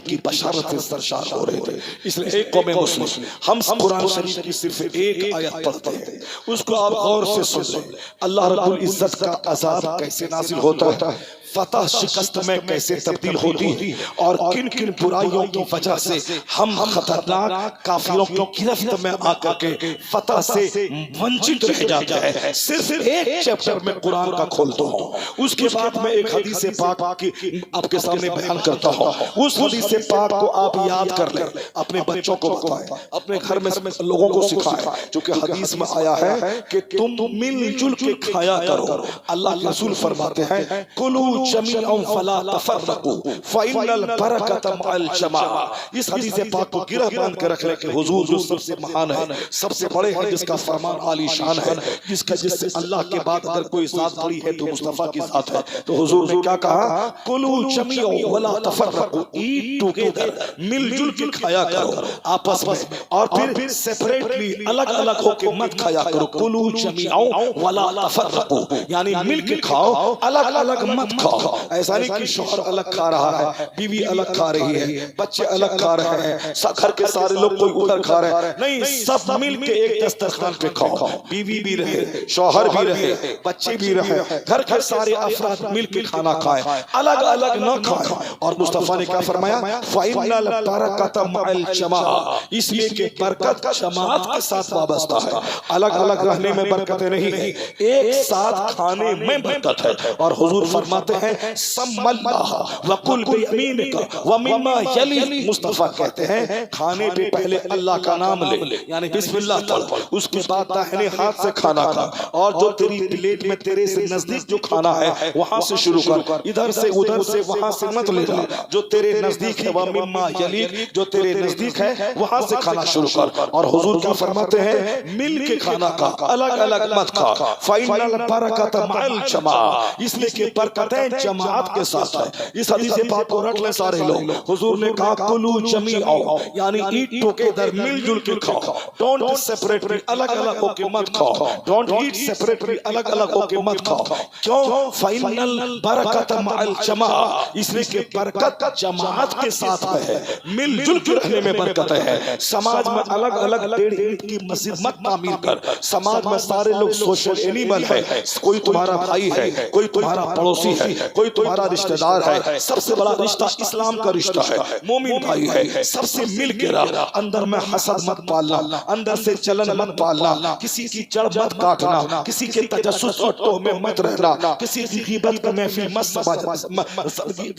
की बशारत से सरशार हो रहे थे। इसलिए एक कौम मुस्लिम हम कुरान शरीफ की सिर्फ एक आयत पढ़ते हैं, उसको आप गौर से सुन लें। अल्लाह रब्बुल इज्जत का अज़ाब कैसे नाज़िल होता है, फतह शिकस्त में कैसे तब्दील होती और किन किन बुराइयों की वजह से हम खतरनाक काफिरों की गिरफ्त में आकर के फतह से वंचित रह जाते हैं। सिर्फ एक चैप्टर में कुरान का खोलता हूँ, उसके बाद में एक हदीस पाक की आपके सामने बयान करता हूँ। उस हदीस पाक को आप याद कर लें, अपने बच्चों को बताएं, अपने घर में लोगों को सिखाएं, क्योंकि हदीस में आया है कि तुम मिलजुल के खाया करो। अल्लाह के रसूल फरमाते हैं कुलू जमीअन फला तफर्रकू फइन्नल बरकत मअल जमाअ। इस हदीस पाक को गिरह बांध कर रख ले कि हुजूर जो सबसे महान है, सबसे बड़े हैं, जिसका फरमान आली शान है, जिससे अल्लाह के बाद अगर कोई जात बड़ी है तो मुस्तफा की जात है। तो हुजूर ने क्या कहा, कुलू जमीअन वला तफर्रकू, ईट टुगेदर, मिलजुल के खाया करो आपस में, और फिर सेपरेटली अलग अलग होके मत खाया करो। कुलू जमीअन वला तफर्रकू, यानी मिल के खाओ, अलग अलग मत खाओ। ऐसा नहीं कि शौहर अलग खा रहा है, बीवी अलग खा रही है, बच्चे अलग खा रहे हैं, घर के सारे लोग कोई उधर खा रहे हैं, नहीं, सब मिल के एक दस्तरखान पे खाओ। बीवी भी रहे, शौहर भी रहे, बच्चे भी रहे, घर के सारे अफराद मिल के खाना खाएं, अलग अलग न खाएं। और मुस्तफा ने क्या फरमाया, फाइनल बरकत मअल जमाअ, इसलिए कि बरकत जमात के साथ वाबस्ता है। अलग अलग रहने में बरकत नहीं है, एक साथ खाने में बरकत है। और हुजूर फरमाते हैं सम्मल्लाह वकुल बियमीनिका व मिम्मा यली, मुस्तफा कहते हैं खाने पे पहले अल्लाह का नाम ले, यानी बिस्मिल्लाह पढ़, उसके बाद दाहिने हाथ से खाना खा, और जो तेरी प्लेट में तेरे से नजदीक जो खाना है वहां से शुरू कर, इधर से उधर से वहां से मत ले जा, जो तेरे नजदीक है व मिम्मा यली, जो तेरे नजदीक है वहां से खाना शुरू कर। और हुजूर क्या फरमाते हैं, मिल के खाना खा, अलग अलग मत खा। फाइनल बरकत मअल जमाअ, इसलिए कि बरकतें जमात के साथ है। इस हदीस पाक को रख ले सारे लोग। हुजूर ने कहा कुलू जमीअन, यानी ईट टुगेदर, मिलजुल के खाओ, डोंट सेपरेटली, अलग अलग होके मत खाओ, डोंट ईट सेपरेटली, अलग अलग होके मत खाओ। क्यों, फाइनल बरकत मअल जमाअ, इसलिए कि बरकत जमात के साथ है, मिलजुल के रहने में बरकत है। समाज में अलग अलग डेढ़ ईंट की मस्जिद मत तामीर कर। समाज में सारे लोग सोशल एनिमल है, कोई तुम्हारा भाई है, कोई तुम्हारा पड़ोसी है, कोई तुम्हारा रिश्तेदार है। सबसे बड़ा रिश्ता इस्लाम का रिश्ता है, मोमिन भाई है, सबसे मिल के रह। अंदर में हसद मत पालना, अंदर से जलन मत पालना, किसी की जड़ मत काटना, किसी के तजस्सुस और तोहमे मत रहना, किसी की गीबत का महफिल मत समझ,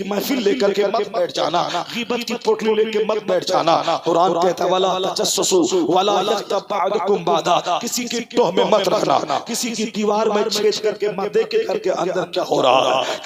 महफिल लेकर के मत बैठ जाना, गीबत की पोटली लेके मत बैठ जाना। कुरान कहता है वला तजस्सुसु वला यग़्तब बअदुकुम बअदा, किसी के तोहमे मत रहना, किसी की दीवार में छेद करके मत देखे घर के अंदर क्या हो रहा है,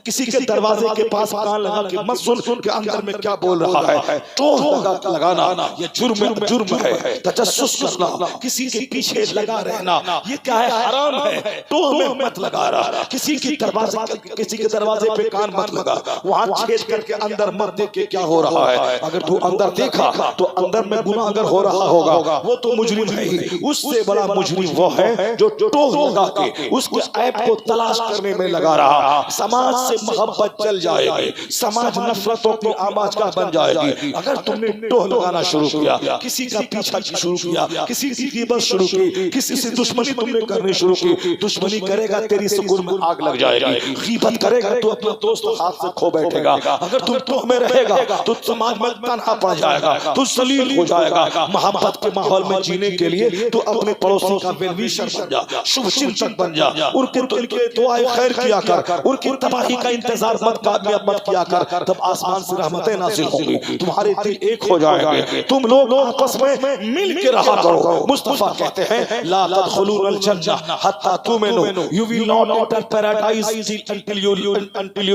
किसी के दरवाजे के पास कान लगा के मत सुन के अंदर में क्या बोल रहा है। टोह लगाना ये जुर्म है। तजस्सुस करना, किसी के पीछे लगा रहना, ये क्या है, हराम है। टोह में मत लगा रहा, किसी के दरवाजे पे कान मत लगा, वहां छेद करके अंदर मत देख के क्या हो रहा है। अगर तू अंदर देखा तो अंदर में गुनाह अगर हो रहा होगा वो तो मुजरिम है ही, उससे बड़ा मुजरिम वो है जो टोह लगा के उसके ऐब को तलाश करने में लगा रहा। समाज से मोहब्बत चल जाएगी, समाज नफरतों की आवाज का बन जाएगी। अगर तुमने टोह लगाना शुरू किया, किसी का पीछा शुरू किया, किसी की गिबत शुरू की, किसी से दुश्मनी तुमने करनी शुरू की, दुश्मनी करेगा तेरी सुकून में आग लग जाएगी। गिबत करेगा तो अपना दोस्त हाथ से खो बैठेगा। अगर तुम टोह में रहेगा तो समाज में तन्हा पड़ जाएगा, तू सलील हो जाएगा। मोहब्बत के माहौल में जीने के लिए तो अपने पड़ोसी का वेलविशर बन जा, शुभ चिंतक बन जा, उनके दुआए खैर किया कर, उनकी तबाही का इंतजार मत किया कर, तब आसमान से रहमतें नाज़िल होंगी, तुम्हारे दिल एक हो जाएंगे, तुम लोग आपस में मिल के रहा करो। मुस्तफा कहते हैं ला तदखुलूनल जन्नह हत्ता तुमिनू, you will not enter paradise until you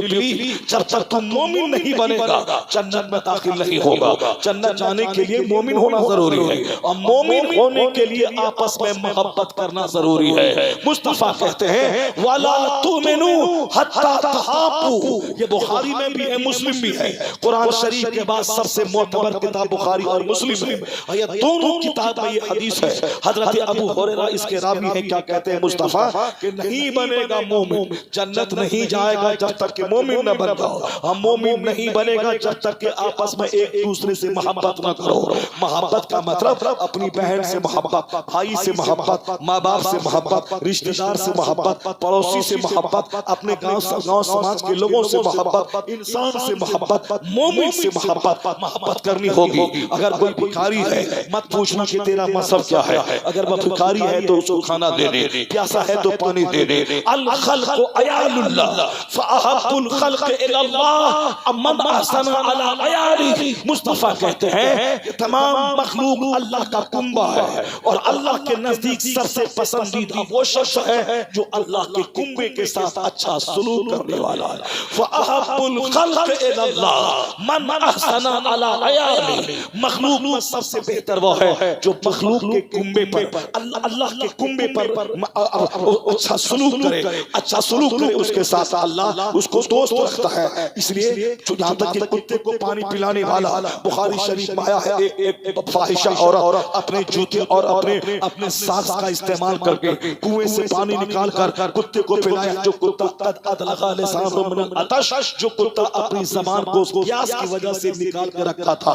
believe, जब तक तुम मोमिन नहीं बनेगा जन्नत में दाखिल नहीं होगा। जन्नत जाने के लिए मोमिन होना जरूरी है, और मोमिन होने के लिए आपस में मोहब्बत करना जरूरी है। मुस्तफा कहते हैं वाला तुमिनू हत्ता तहाबू, ये बुखारी में भी है, मुस्लिम भी है। कुरान शरीफ के बाद सबसे मोतबर किताब बुखारी और मुस्लिम है, ये दोनों किताब में ये हदीस है। हजरत अबू हुरैरा इसके रावी है, क्या कहते हैं मुस्तफा कि नहीं बनेगा मोमिन, जन्नत नहीं जाएगा जब तक कि मोमिन न बन जाओ। हम मोमिन नहीं बनेगा जब तक कि आपस में एक दूसरे से मोहब्बत न करो। मोहब्बत का मतलब अपनी बहन से मोहब्बत, भाई से मोहब्बत, माँ बाप से मोहब्बत, रिश्तेदार से मोहब्बत, पड़ोसी से मोहब्बत, अपने गांव समाज के लोगों से मोहब्बत, इंसान से मोहब्बत, मोमिन से मोहब्बत करनी होगी। अगर कोई भिखारी है मत पूछना कि तेरा मजहब क्या है, अगर वह भिखारी है तो उसको खाना दे दे, प्यासा है तो पानी दे दे। अल खल्क़ु अयालुल्लाह फअहब्बुल खल्क़ि इलल्लाह अमन अहसन अला अयाली। मुस्तफा कहते हैं कि तमाम मखलूक अल्लाह का कुंबा है, और अल्लाह के नजदीक सबसे पसंदीदा वो शख्स है जो अल्लाह के कुंबे के साथ अच्छा सलूक करने वाला है। फअहब्बुल खल्क़ इलल्लाह मन अहसना अला अयाली, मखलूक में सबसे बेहतर वो है जो मखलूक के कुंबे पर अल्लाह के कुंबे पर अच्छा सलूक करे, अच्छा सलूक करे उसके साथ अल्लाह उसको दोस्त रखता है। इसलिए यहाँ तक कि कुत्ते को पानी पिलाने वाला बुखारी शरीफ में आया है, एक फाहिशा औरत अपने जूते और अपने सास का इस्तेमाल करके कुएं से पानी निकाल कर कुत्ते को पिलाया। जो कुत्ता जो कुत्ता अपनी ज़बान को प्यास की वजह से निकाल कर रखा था,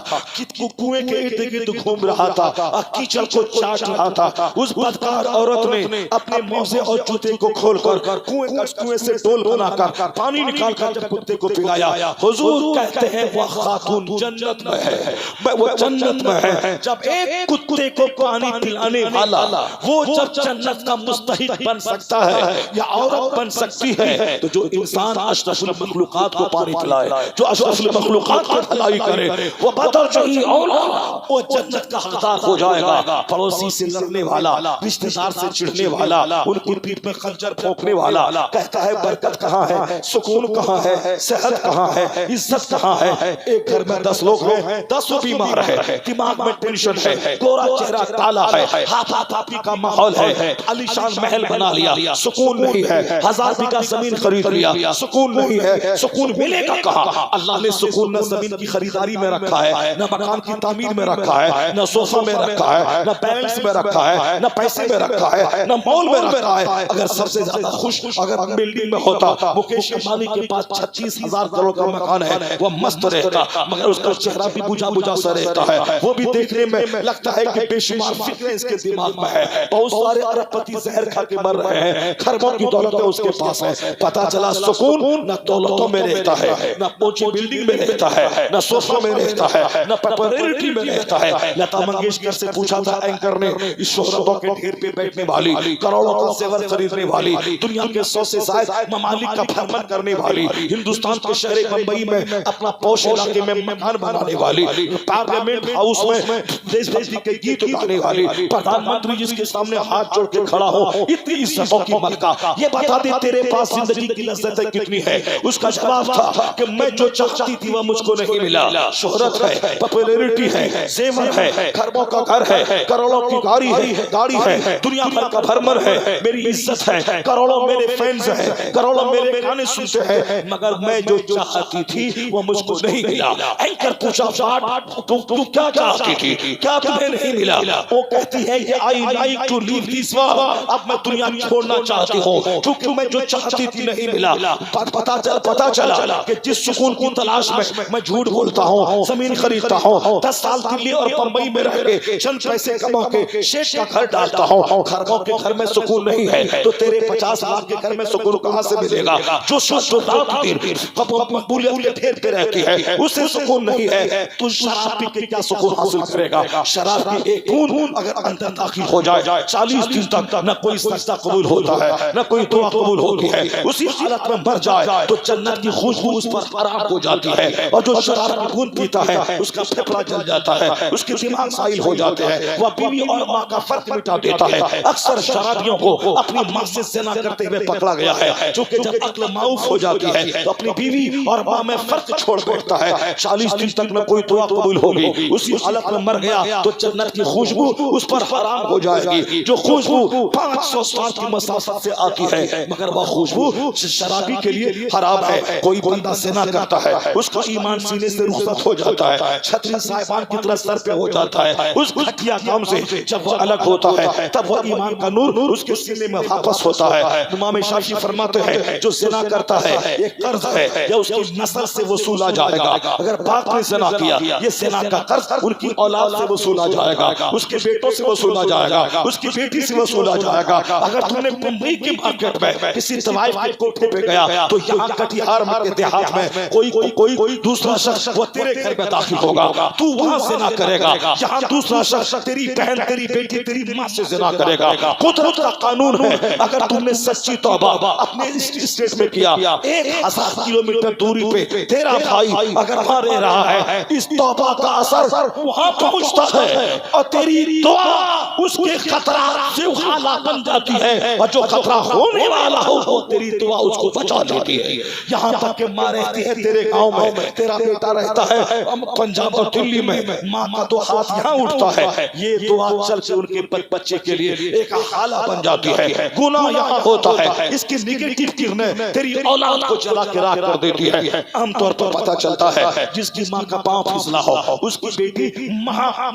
कुएं के इर्द गिर्द घूम रहा था, कीचड़ को चाट रहा था, उस बदकार औरत ने अपने मोजे और जूते को खोलकर कुएं से डोल बनाकर पानी निकाल कर जब कुत्ते को पिलाया, हुजूर कहते हैं वह खातून जन्नत में है, वो जन्नत में है। जब एक कुत्ते को पानी पिलाने वाला वो जब जन्नत का मुस्तहिक बन सकता है या औरत बन सकती है, तो जो इंसान अशरफुल मखलूकात को पानी पिलाए, जो अशरफुल मखलूकात की भलाई करे, वो बदल जही औला वो जन्नत का हकदार हो जाएगा। पड़ोसी से लड़ने वाला, रिश्तेदार से चिढ़ने वाला, उनकी पीठ में खंजर भोंकने वाला कहता है बरकत कहाँ है, सुकून कहाँ है, सेहत कहाँ है, इज्जत कहाँ है। एक घर में 10 लोग हैं, 10 बीमार है, दिमाग में टेंशन है, गोरा चेहरा काला है, हाथापाती का माहौल है, आलीशान महल बना लिया, सुकून नहीं है, 1000 बीघा जमीन खरीद लिया, सुकून नहीं है। सुकून मिलेगा कहाँ? अल्लाह ने सुकून न जमीन की खरीदारी में रखा है, न मकान की तामीर में रखा है, न सोफा में रखा है, न बैंक्स में रखा है, न पैसे में रखा है, न मॉल में रखा है। अगर सबसे ज्यादा खुश अगर बिल्डिंग में होता, मुकेश अंबानी के पास 36,000 करोड़ का मकान है, वो मस्त रहता, मगर उसका चेहरा भी बुझा बुझा सा रहता है, वो भी देखने में लगता है कि बेशुमार फिक्रें इसके दिमाग में है। बहुत सारे अरबपति जहर खा के मर रहे हैं, खरबों की दौलत उसके पास है। पता चला सुकून न दौलतों में रहता है, न ऊंची बिल्डिंग में रहता है, न सोफा में रहता है, न पॉपुलैरिटी में रहता है। लता मंगेशकर से पूछा था एंकर ने, इस शोहरतों के ढेर पे बैठने वाली, करोड़ों का जेवर खरीदने वाली, दुनिया के 100 से ज्यादा ममालिक का भ्रमण करने वाली, हिंदुस्तान के शहर मुंबई में अपना पौष इलाके में मकान बनाने वाली, पार्लियामेंट हाउस में देशभक्ति के गीत गाने वाली, प्रधानमंत्री जिसके सामने हाथ जोड़ के खड़ा हो, इतनी इज्जतों की मलका, ये बता दे तेरे पास जिंदगी की लज्जतें कितनी है। उसका जवाब था कि मैं जो चाहती थी वह मुझको नहीं मिला। शोहरत है, पॉपुलैरिटी है, जेवर है, खरबों का घर है, करोड़ों की गाड़ी है, दुनिया भर का भ्रमण है, मेरी इज्जत है, करोड़ों मेरे फैंस हैं, करोड़ों मेरे गाने सुनते हैं, मगर मैं जो चाहती थी वो मुझको नहीं मिला। एंकर पूछा तुम क्या चाहती थी, क्या तुम्हें नहीं मिला? वो कहती है कि I like to leave this world, अब मैं दुनिया छोड़ना चाहती हूँ क्योंकि मैं जो चाहती थी नहीं मिला। पता चला कि जिस सुकून की तलाश में मैं झूठ बोलता हूँ, जमीन खरीदता हूँ, 10 साल दिल्ली और बंबई में रह के चंद पैसे कमा के शेष का घर डालता हूँ, खरबों के घर में सुकून नहीं है, तो तेरे 50 लाख के घर में सुकून कहाँ से मिलेगा? जो मकबूलियत के ढेर पे रहती है उससे सुकून नहीं है, तू शराब पी के क्या सुकून हासिल करेगा? शराब की एक बूंद अगर अंदर दाखिल हो जाए 40 दिन तक न कोई सजदा कबूल होता है, न कोई दुआ कबूल होती है, उसी हालत में मर जाए तो जन्नत की खुशबू उस पर हराम हो जाती है। और जो शराब की बूंद पीता है उसका फेफड़ा जल जाता है, उसके दिमाग साइल हो जाते हैं, वह बीवी और माँ का फर्क मिटा देता है। अक्सर शराबियों को अपनी माँ से ज़िना करते हुए पकड़ा गया है, जो कि जब अक्ल माऊफ हो जाती है तो अपनी बीवी और माँ में फर्क छोड़ बैठता है। 40 दिन तक न कोई दुआ कबूल होगी, उसी हालत में मर गया तो जन्नत की खुशबू उस पर हराम हो जाएगी। जो खुशबू 500 साल की मसाफत से आती है, मगर वह खुशबू शराबी के लिए हराम है। कोई बंदा ज़िना करता है, उसका ईमान सीने से रुखसत हो जाता है, छतरी साहिबान की तरह सर पे हो जाता है। उस घटिया काम से जब वह अलग होता है तब वह ईमान का नूर उसके सीने में वापस होता है। इमाम शाफी फरमाते हैं जो ज़िना करता है ये कर्ज है, या उसकी नस्ल से वसूला जाएगा। अगर बाप ने ज़िना किया, ये ज़िना का कर्ज उनकी औलाद से वसूला जाएगा, उसके बेटों से वसूला जाएगा, उसकी बेटी से वसूला जाएगा। अगर तुमने मुंबई के मार्केट में किसी तवाइफ के कोठे पे गया तो यहाँ कटिहार के देहात में कोई दूसरा शख्स वो तेरे घर में दाखिल होगा, तू वहां ज़िना करेगा। यहाँ दूसरा शख्स तेरी बहन, तेरी बेटी, तेरी माँ से ज़िना करेगा। कुदरत का कानून है, अगर तुमने सच्ची तौबा अपने स्टेट में किया, 1000 किलोमीटर दूरी पे तेरा भाई अगर वहां रह रहा है, इस तौबा का असर वहां पहुंचता है और तेरी दुआ उसके खतरा से खाला बन जाती है, और जो खतरा होने वाला हो वो तेरी दुआ उसको बचा लेती है। यहाँ तक कि माँ रहती है तेरे गांव में, तेरा बेटा रहता है पंजाब और दिल्ली में, माँ का तो हाथ यहाँ उठता है, ये दुआ चल के उनके बच्चे के लिए एक हाला बन जाती है। गुनाह यहाँ होता है, इसकी निगेटिव किरणें तेरी औलाद को जला के राख कर देती है। आमतौर पर पता चलता है जिसकी माँ का पांव फिसला हो उसकी बेटी महा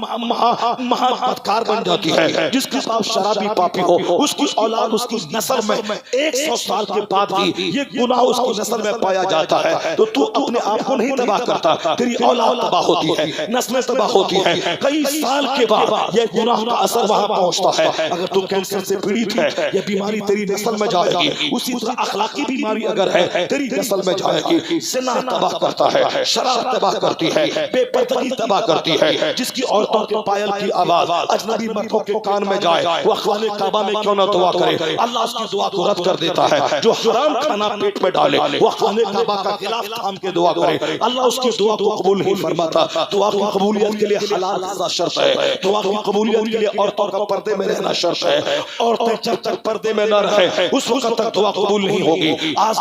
बदकार बन जाती है। जिसका बाप शराबी पापी हो उसकी औलाद उसकी नस्ल में 100 साल के बाद भी ये गुनाह उसकी नस्ल में पाया जाता है। तो तू अपने आप को नहीं तबाह करता, तेरी औलाद तबाह होती है, नस्लें तबाह होती है। कई साल के बाद ये गुनाह का असर वहां पहुंचता है। अगर तू कैंसर से पीड़ित है ये बीमारी तेरी नस्ल में जाएगी। उसी तरह अखलाकी बीमारी अगर है तेरी नस्ल में जाएगी। ज़िना तबाह करता है, शराब तबाह करती है, बेपर्दगी तबाह करती है। जिसकी औरतों के पायल की आवाज अजनबी मर्दों के कान में जाए वो खाने काबा में क्यों ना दुआ करे, अल्लाह उसकी दुआ को रद्द कर देता है। जो हराम खाना पेट में डाले वो खाने काबा का गिलाफ थाम के दुआ करे, अल्लाह उसकी दुआ को कबूल नहीं फरमाता। दुआ की कबूलियत के लिए हलाल रिज़ा शर्त है। दुआ की कबूलियत के लिए औरतों का पर्दे में रहना शर्त है। औरतें जब तक पर्दे में न रहे उस वक्त तक दुआ कबूल नहीं होगी। आज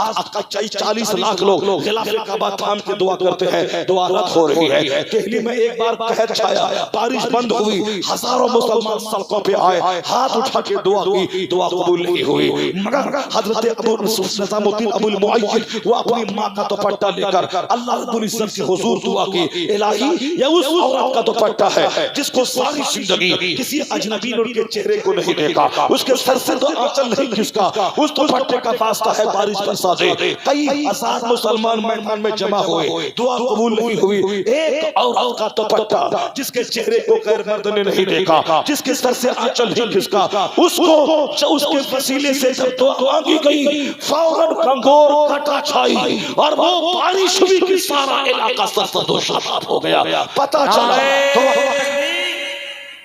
40 लाख लोग गिलाफ काबा थाम के दुआ करते हैं, दुआ रद्द हो रही है। दिल्ली में एक बार कहर छाया, बारिश बंद हुई, हजारों मुसलमान सड़कों पे आए, हाथ उठा के दुआ की, दुआ कबूल नहीं हुई। मगर हजरत अबू निज़ामुद्दीन अबुल मुअय्यिद वो अपनी माँ का दुपट्टा लेकर अल्लाह रब्बुल इज्जत के हुजूर दुआ की, इलाही ये उस औरत का दुपट्टा है जिसको सारी जिंदगी किसी अजनबी ने उनके चेहरे को नहीं देखा, उसके सर से तो आंचल नहीं खिसका, उस दुपट्टे का वास्ता है बारिश बरसा दे। कई हजार मुसलमान मैदान में जमा हुए, दुआ कबूल नहीं हुई। एक औरत का दुपट्टा जिसके चेहरे को गैर मर्द ने नहीं देखा, जिसके सर से आंचल नहीं खिसका, उसको उसके वसीले से जब दुआ मांगी गई फौरन कंगोर कटा छाई और वो बारिश हुई कि सारा इलाका सरसब्ज़ शादाब हो गया। पता चला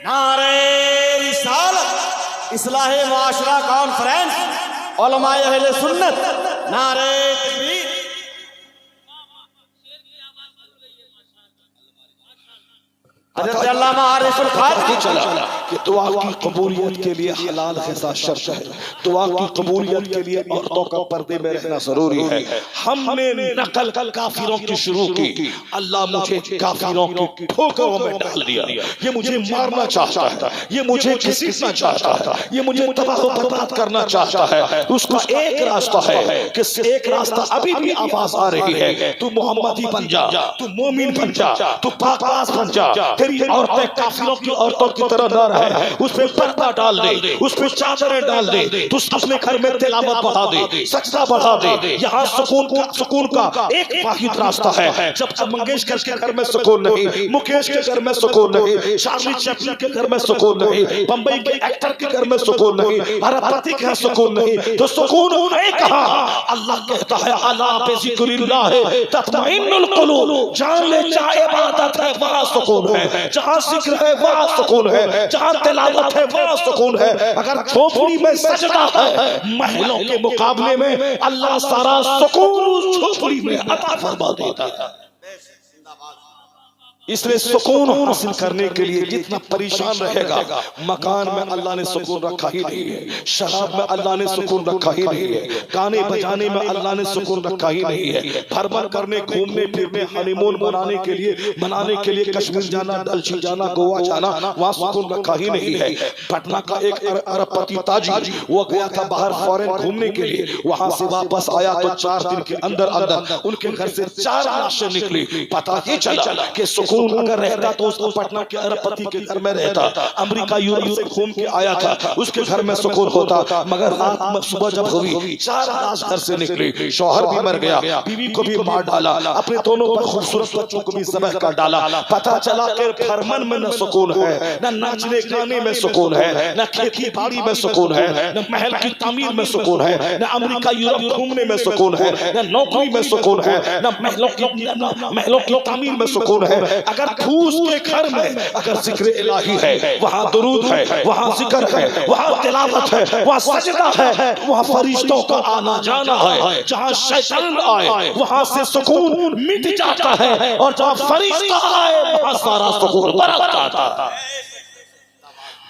नारे रिसालत इस्लाहे मुआशरा कॉन्फ्रेंस उलमाए अहले सुन्नत नारे तकबीर। हज़रत अल्लामा आरिफुल खाकी चला कि दुआ की कबूलियत के लिए हलाल ग़िज़ा शर्त है। दुआ की कबूलियत के लिए औरतों का पर्दे में रहना जरूरी है। हमने नकल काफिरों की शुरू की, अल्लाह मुझे काफिरों की ठोकरों में डाल दिया। ये मुझे मारना चाहता है, ये मुझे घसीटना चाहता है, ये मुझे तबाह बर्बाद करना चाहता है। उसका एक रास्ता है कि एक रास्ता अभी भी आवाज आ रही है, तू मोहम्मदी बन जा, तू मोमिन बन जा, तू पाकबाज बन जा। तेरी औरतें काफिरों की औरतों की तरह न रहे, उस पे पर्दा डाल दे, उस पे चादरें डाल दे, तू अपने घर में तिलावत बढ़ा दे, सजदा बढ़ा दे। यहाँ सुकून का एक वाहिद रास्ता है। जब मंगेशकर के घर में सुकून नहीं, मुकेश के घर में सुकून नहीं, शार्ली चैपलिन के घर में सुकून नहीं, बंबई के एक्टर के घर में सुकून नहीं, अरबपति के सुकून नहीं, तो सुकून है कहाँ? अल्लाह कहता है अला बिज़िक्रिल्लाह तत्मइन्नुल कुलूब, जान ले चाहे इबादत है वहाँ सुकून है, जहाँ जिक्र है वहाँ सुकून है, जहाँ तिलावत है वहाँ सुकून है। अगर झोपड़ी में सजदा है महलों के मुकाबले में अल्लाह सारा सुकून झोपड़ी में अता फरमा देता है। इसलिए सुकून हासिल करने के लिए जितना परेशान रहेगा, मकान में अल्लाह ने सुकून रखा ही नहीं है, शराब में अल्लाह ने सुकून रखा ही नहीं है, गाने बजाने में अल्लाह ने सुकून रखा ही नहीं है, भरभर करने घूमने फिरने हनीमून मनाने के लिए कश्मीर जाना, डलझील जाना, गोवा जाना, वहाँ सुकून रखा ही नहीं है। पटना का एक अरबपति ताजी वो गया था बाहर फॉरेन घूमने के लिए, वहां से वापस आया तो 4 दिन के अंदर उनके घर से 4 लाशें निकली। पता ही चला कि सुकून अगर रहता तो उसको पटना के अरबपति के घर में रहता, अमेरिका यूरोप से घूम के आया था उसके घर में सुकून होता। मगर रात में सुबह जब हुई 4 लाश घर से निकली, शौहर भी मर गया, बीवी को भी मार डाला, अपने दोनों पर खूबसूरत बच्चों को भी ज़बह कर डाला। पता चला कि फरमान में न सुकून है, न नाचने गाने में सुकून है, न खेती बाड़ी में सुकून है, न महल की तामीर में सुकून है, न अमेरिका यूरोप घूमने में सुकून है, न नौकरी में सुकून है, न महलों की तामीर में सुकून है। अगर फूस के घर में अगर जिक्र इलाही है, वहाँ दुरूद है, वहाँ जिक्र है, वहाँ तिलावत है, वहाँ सजदा है, वहाँ फरिश्तों का आना जाना है, जहाँ शैतान आए वहाँ से सुकून मिट जाता है, और जहाँ फरिश्ता आए वहाँ सारा सुकून बरत जाता है।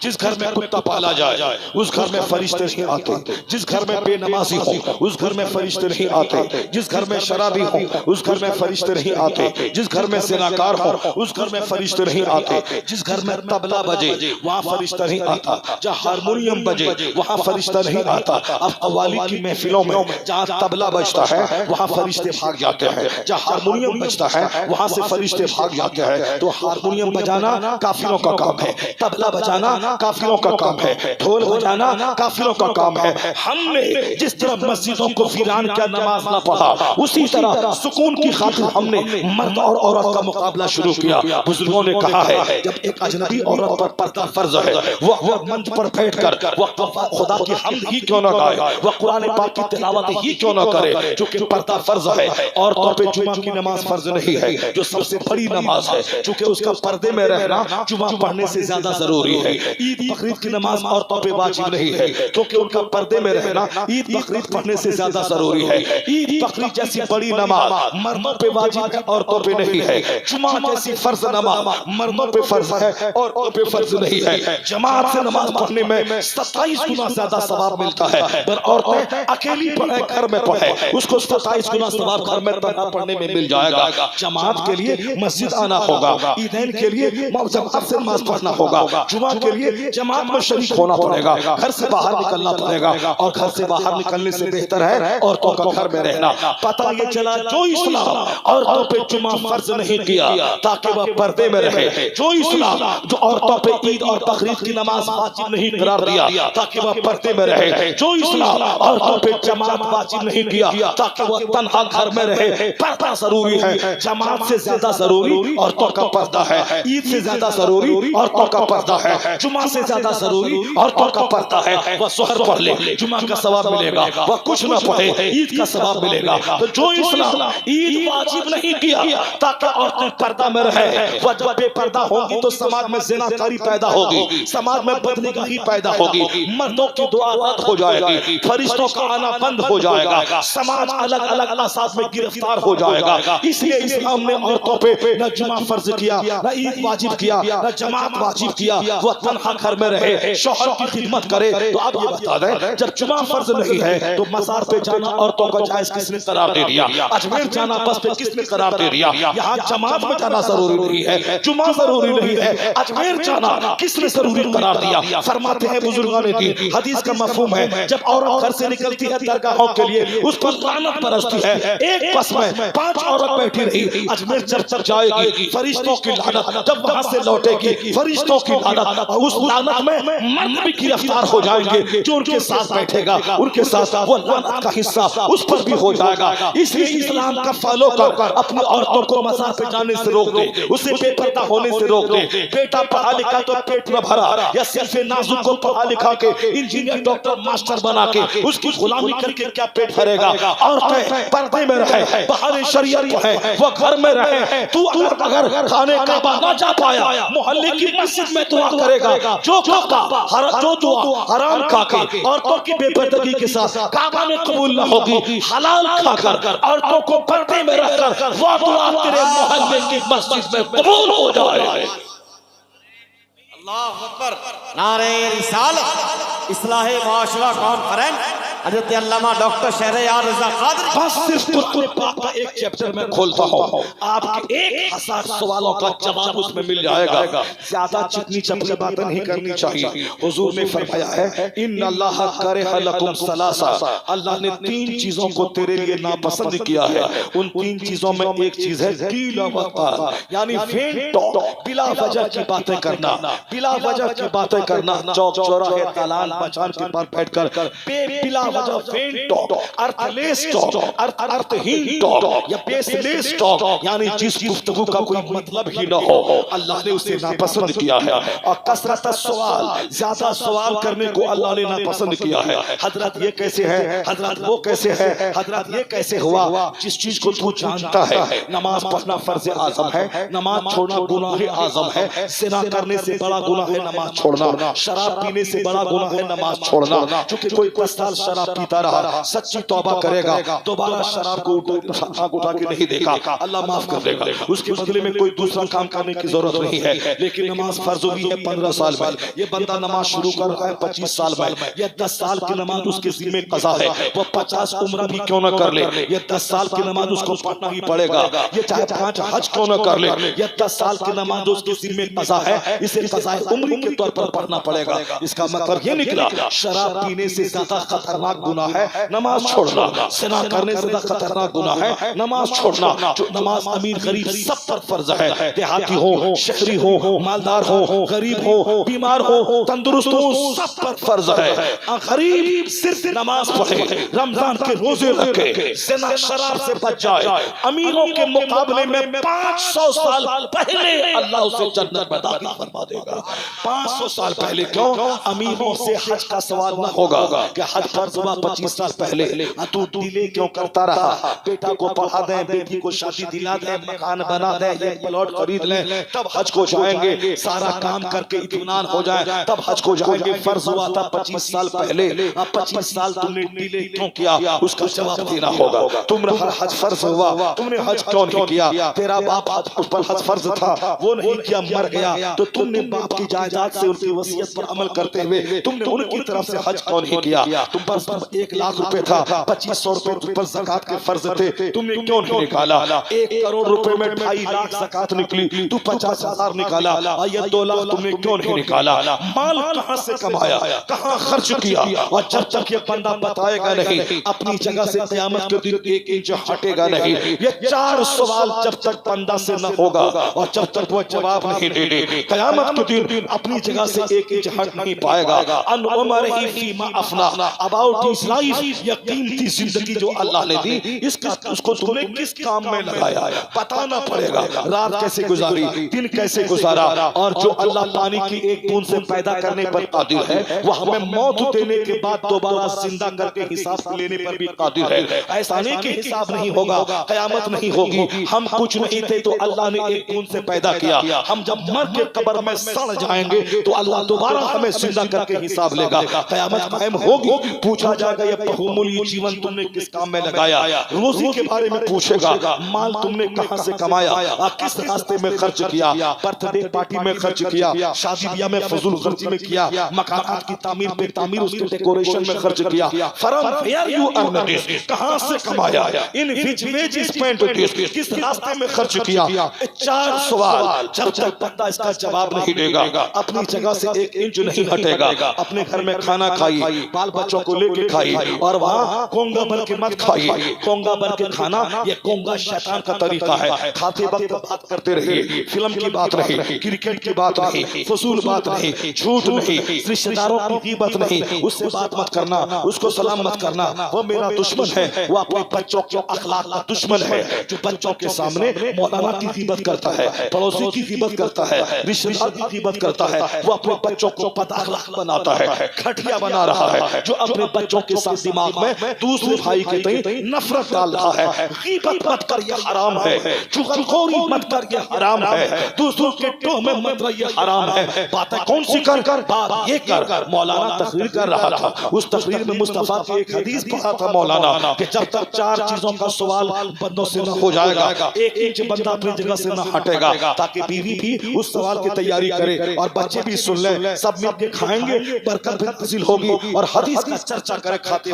जिस घर में कुत्ता पाला जाए उस घर में फरिश्ते नहीं आते। जिस घर में बेनमाजी हो उस घर में फरिश्ते नहीं आते। जिस घर में शराबी हो उस घर में फरिश्ते नहीं आते। जिस घर में ज़िनाकार हो उस घर में फरिश्ते नहीं आते। जिस घर में तबला बजे वहाँ फरिश्ता नहीं आता। जहाँ हारमोनियम बजे वहाँ फरिश्ता नहीं आता। अब कव्वाली की महफिलों में जहाँ तबला बजता है वहाँ फरिश्ते भाग जाते हैं। जहाँ हारमोनियम बजता है वहाँ से फरिश्ते भाग जाते हैं। तो हारमोनियम बजाना काफिरों का काम है, तबला बजाना काफिरों का काम है, ढोल बजाना काफिरों का काम है। हमने जिस तरह मस्जिदों को वीरान किया, नमाज ना पढ़ा, उसी तरह सुकून की खातिर हमने मर्द और औरत का मुकाबला शुरू किया। बुजुर्गों ने कहा है जब एक अजनबी औरत पर पर्दा फर्ज है वह मंच पर बैठकर वह खुदा की हम्द ही क्यों ना गाए, वह कुरान पाक की तिलावत ही क्यों ना करे, क्योंकि पर्दा फर्ज है। औरतों पे जुमा की नमाज फर्ज नहीं है जो सबसे बड़ी नमाज है, क्योंकि उसका पर्दे में रहना जुमा पढ़ने से ज्यादा जरूरी है। ईद बकरीद की नमाज औरतों पे वाजिब नहीं है, क्योंकि उनका पर्दे में रहना ईद बकरीद पढ़ने से ज्यादा जरूरी है। ईद बकरीद जैसी बड़ी नमाज मर्दों पे वाजिब है, औरतों पे नहीं है। जुमा जैसी फर्ज नमाज मर्दों पे फर्ज है, औरतों पे फर्ज नहीं है। जमात से नमाज पढ़ने में 27 गुना ज्यादा सवाब मिलता है, पर औरतें अकेली पढ़े घर में पढ़े उसको 27 गुना सवाब घर में पढ़ने में मिल जाएगा। जमात के लिए मस्जिद आना होगा, ईदैन के लिए जमात से नमाज पढ़ना होगा, जुमा के लिए जमात में शरीक होना पड़ेगा, घर से बाहर निकलना पड़ेगा। और घर से बाहर निकलने से बेहतर है औरतों का घर में रहना। पता ये चला जो इस्लाम औरतों पे जुमा फर्ज नहीं किया ताकि वह पर्दे में रहे, जो इस्लाम जो औरतों पे ईद और बकरीद की नमाज वाजिब नहीं करार दिया ताकि वह पर्दे में रहे, जो इस्लाम औरतों पे जमात वाजिब नहीं किया ताकि वह तन्हा घर में रहे। पर्दा जरूरी है, जमात से ज्यादा जरूरी औरतों का पर्दा है। ईद से ज्यादा जरूरी औरतों का पर्दा है, जुमा से ज्यादा जरूरी औरतों का पर्दा है। वह सोहर पढ़ ले जुमा का सवाब मिलेगा, वह कुछ न पढ़े ईद का सवाब मिलेगा। तो जो इस्लाम ईद वाजिब नहीं किया ताकि औरतें पर्दा में रहे, वह जब बेपर्दा होगी तो समाज में ज़िनाकारी पैदा होगी, समाज में बदनिगाही पैदा होगी, मर्दों की दुआ रद्द हो जाएगी, फरिश्तों का आना बंद हो जाएगा, समाज अलग अलग असास में गिरफ्तार हो जाएगा। इसलिए इस्लाम ने औरतों पे न जुमा फर्ज किया, न ईद वाजिब किया, न जमात वाजिब किया। वह तन्हा घर में रहे, शौहर की खिदमत करे। तो आप ये बता दें जब जुमा फर्ज नहीं है तो मज़ार पे जाना औरतों का जायज किसने करार दे दिया? अजमेर जाना बस पे किसने करार दे दिया? यहाँ जमात में जाना जरूरी नहीं है, जुमा जरूरी नहीं है, अजमेर जाना किसने जरूरी करार दिया? फरमाते हैं बुजुर्गों ने दी हदीस का मफहूम है जब औरत घर से निकलती है दरगाहों के लिए उस पर लानत बरसती है। एक बस में 5 औरत बैठी रही, अजमेर चर्च जाएगी, फरिश्तों की लानत, जब वहां से लौटेगी फरिश्तों की लानत, उस लानत में मर्द भी गिरफ्तार हो जाएंगे जो उनके साथ बैठेगा, उनके साथ वो लानत का हिस्सा उस पर भी हो जाएगा। इसलिए इस्लाम का फॉलो कर अपनी औरतों को मज़ार पे जाने से रोक दे, उसे बेपर्दा होने से रोक दे। बेटा पढ़ा लिखा तो पेट न भरा, या सिर्फ नाजुक को पढ़ा लिखा के इंजीनियर डॉक्टर मास्टर बना के उसकी गुलामी करके क्या पेट भरेगा? औरतें पर्दे में रहे, बाहर शरीयत है, वो घर में रहे। तू अगर खाने काबा ना जा पाया मोहल्ले की मस्जिद में दुआ करेगा, जो दुआ हराम खाके औरतों की बेपर्दगी के साथ काबा में कबूल न होगी, हलाल खाकर औरतों को पर्दे में रखकर वो दुआ तेरे मोहल्ले की मस्जिद में कबूल हो जाए। अल्लाह अकबर। नारे रिसालत इस्लाहे माशरा कॉन्फ्रेंस हज़रत अल्लामा डॉक्टर शहरयार रज़ा कादरी। बस सिर्फ कुरान पाक का एक चैप्टर में खोलता हूँ, आपके 1000 सवालों का जवाब उसमें मिल जाएगा। ज्यादा चिकनी चपली बातें नहीं करनी चाहिए। हुजूर ने फरमाया है इन्नल्लाह करिहा लकुम सलासा, अल्लाह ने 3 चीजों को तेरे लिए नापसंद किया है। उन 3 चीजों में एक चीज है कीला वक़ाल, यानी फेंट टॉक, बिला वजह की बातें करना, बिला वजह की बातें करना, चौक चौराहे दलाल मचान के पास बैठकर बिला वजह फेंट टॉक, अर्थलेस टॉक, अर्थहीन टॉक या बेसलेस टॉक, यानी जिस गुफ्तगू का कोई मतलब ही न हो, अल्लाह ने उसे नापसंद किया है। और कसरत सवाल, ज्यादा सवाल करने को अल्लाह ने नापसंद किया है। हजरत ये कैसे है, हजरत वो कैसे है, हजरत ये कैसे हुआ? जिस चीज को तू जानता है, नमाज पढ़ना फर्ज आजम है, नमाज छोड़ना गुनाह आजम है, ज़िना करने से बड़ा गुनाह है नमाज छोड़ना, शराब पीने से बड़ा गुनाह है नमाज छोड़ना, क्योंकि कोई 10 साल शराब शराब पीता रहा, सच्ची तौबा करेगा, दोबारा शराब को आंख उठा के नहीं देखा, अल्लाह माफ कर देगा। उसके बदले में कोई दूसरा काम करने की जरूरत नहीं है। लेकिन नमाज फर्ज हुई है 15 साल में, ये बंदा नमाज शुरू कर रहा है 25 साल में, ये 10 साल की नमाज उसके जिम्मे कज़ा है, वो 50 उम्र भी क्यों न कर ले, ये 10 साल की नमाज उसको पढ़ना ही पड़ेगा। ये चाहे 5 हज क्यों न कर ले, ये 10 साल की नमाज उसके जिम्मे कज़ा है, इसे कज़ा उम्र के तौर पर पढ़ना पड़ेगा। इसका मतलब ये निकला शराब पीने से ज्यादा खतरनाक गुनाह है नमाज छोड़ना, ज़िना करने से ज्यादा खतरनाक गुनाह है नमाज छोड़ना। जो नमाज अमीर गरीब सब पर फर्ज है, देहाती हो, शहरी हो, मालदार हो, गरीब हो, बीमार हो, तंदुरुस्त हो, सब पर फर्ज है। गरीब सिर्फ नमाज पढ़े, रमजान के रोजे रखे, ज़िना शराब से बच जाए, अमीरों के मुकाबले में 500 साल पहले अल्लाह उसे जन्नत में दाखिल फरमा देगा। 500 साल पहले। क्यों? अमीरों से हज का सवाल न होगा कि हज फर्ज हुआ 25 साल पहले, तू डिले क्यों करता रहा, बेटा को पढ़ा दे, बेटी को शादी दिला दे, मकान बना दे, एक प्लॉट खरीद ले, तब हज को जाएंगे, सारा काम करके इत्मीनान हो जाए तब हज को जाएंगे। फर्ज हुआ था 25 साल पहले, अब 25 साल तुमने डिले क्यों किया, उसका जवाब देना होगा। तुम्हारा हज फर्ज हुआ, तुमने हज क्यों नहीं किया? तेरा बाप उस पर हज फर्ज था, वो नहीं किया, मर गया, तो तुमने बाप की जायदाद से उनकी वसीयत पर अमल करते हुए तुमने उनकी तरफ से हज क्यों नहीं किया? तुम पर 1 लाख रुपए था, 2500 रुपए तुम पर ज़कात के फर्ज थे, तुमने क्यों नहीं निकाला? 1 करोड़ रुपए में 2.5 लाख ज़कात निकली, तू 50,000 निकाला, ये 2 लाख तुमने क्यों नहीं निकाला? माल कहां से कमाया, कहां खर्च किया? और जब तक ये बंदा बताएगा नहीं, अपनी जगह से क़यामत के दिन 1 इंच हटेगा नहीं। ये 4 सवाल जब तक बंदा से न होगा और जब तक वो जवाब नहीं दे, क़यामत के दिन अपनी जगह से 1 इंच हट नहीं पाएगा। अन उमरिही फीमा अफना, अबाउट हिज लाइफ, ये कीमती जिंदगी जो अल्लाह ने दी, इसका उसको तुमने किस काम में लगाया बताना पड़ेगा। रात कैसे गुजारी, दिन कैसे गुजारा, और जो अल्लाह पानी की एक बूंद से पैदा करने पर कादिर है, वो हमें मौत देने के बाद दोबारा जिंदा करके हिसाब लेने पर भी कादिर है। ऐसा नहीं कि हिसाब नहीं होगा, क़यामत नहीं होगी, हम कुछ नहीं थे तो अल्लाह ने एक बूंद से पैदा किया, हम जब मर के कब्र में सड़ जाएंगे तो अल्लाह दोबारा हमें जिंदा करके हिसाब लेगा। क़यामत कायम होगी, पूछा जाएगा ये बहुमूल्य जीवन तुमने किस काम में लगाया, रोजी के बारे में पूछेगा, माल तुमने कहां से कमाया, किस रास्ते में खर्च किया, बर्थडे पार्टी में खर्च किया, शादी ब्याह में फजूल खर्ची में किया, मकानात की तामीर पे तामीर, उसके डेकोरेशन में खर्च किया, from where you earn this, कहां से कमाया, in which way you spent this, किस रास्ते में खर्च किया। 4 सवाल जब तक बंदा इसका जवाब नहीं देगा, अपनी जगह से 1 इंच नहीं हटेगा। अपने घर में खाना खाइए, बाल बच्चों को लेके खाइए, और वहाँ कोंगा भर के मत खाइए। कोंगा भर के खाना, ये कोंगा शैतान का तरीका है। खाते वक्त बात करते रहिए, फिल्म की बात नहीं, क्रिकेट की बात नहीं, फजूल बात नहीं, झूठ नहीं, रिश्तेदारों की गीबत नहीं, उससे बात मत करना, उसको सलाम मत करना, वो मेरा दुश्मन है, वो अपने बच्चों के अखलाक का दुश्मन है, जो बच्चों के सामने मौलाना की गीबत करता है, पड़ोसी की गीबत करता है, रिश्तेदार की गीबत करता है, वो अपने बच्चों को बदअखलाक बनाता है, घटिया बना रहा है, जो अपने बच्चों के साथ दिमाग में दूसरे भाई के तई नफरत डाल रहा है। गीबत मत कर, ये हराम है, चुगलखोरी मत कर, ये हराम है, दूसरों के टोह में मत रह, ये हराम है। बातें कौन सी कर, बात ये कर। मौलाना तकरीर कर रहा था, उस तकरीर में मुस्तफा की एक हदीस पढ़ा था मौलाना कि जब तक 4 चीजों का सवाल बंदों से न हो जाएगा, 1 इंच बंदा अपनी जगह से न हटेगा, ताकि बीवी भी उस सवाल की तैयारी करे और बच्चे भी सुन ले, सब मिलके खाएंगे, बरकत भी हासिल होगी। और हदीस की चर्चा करे खाते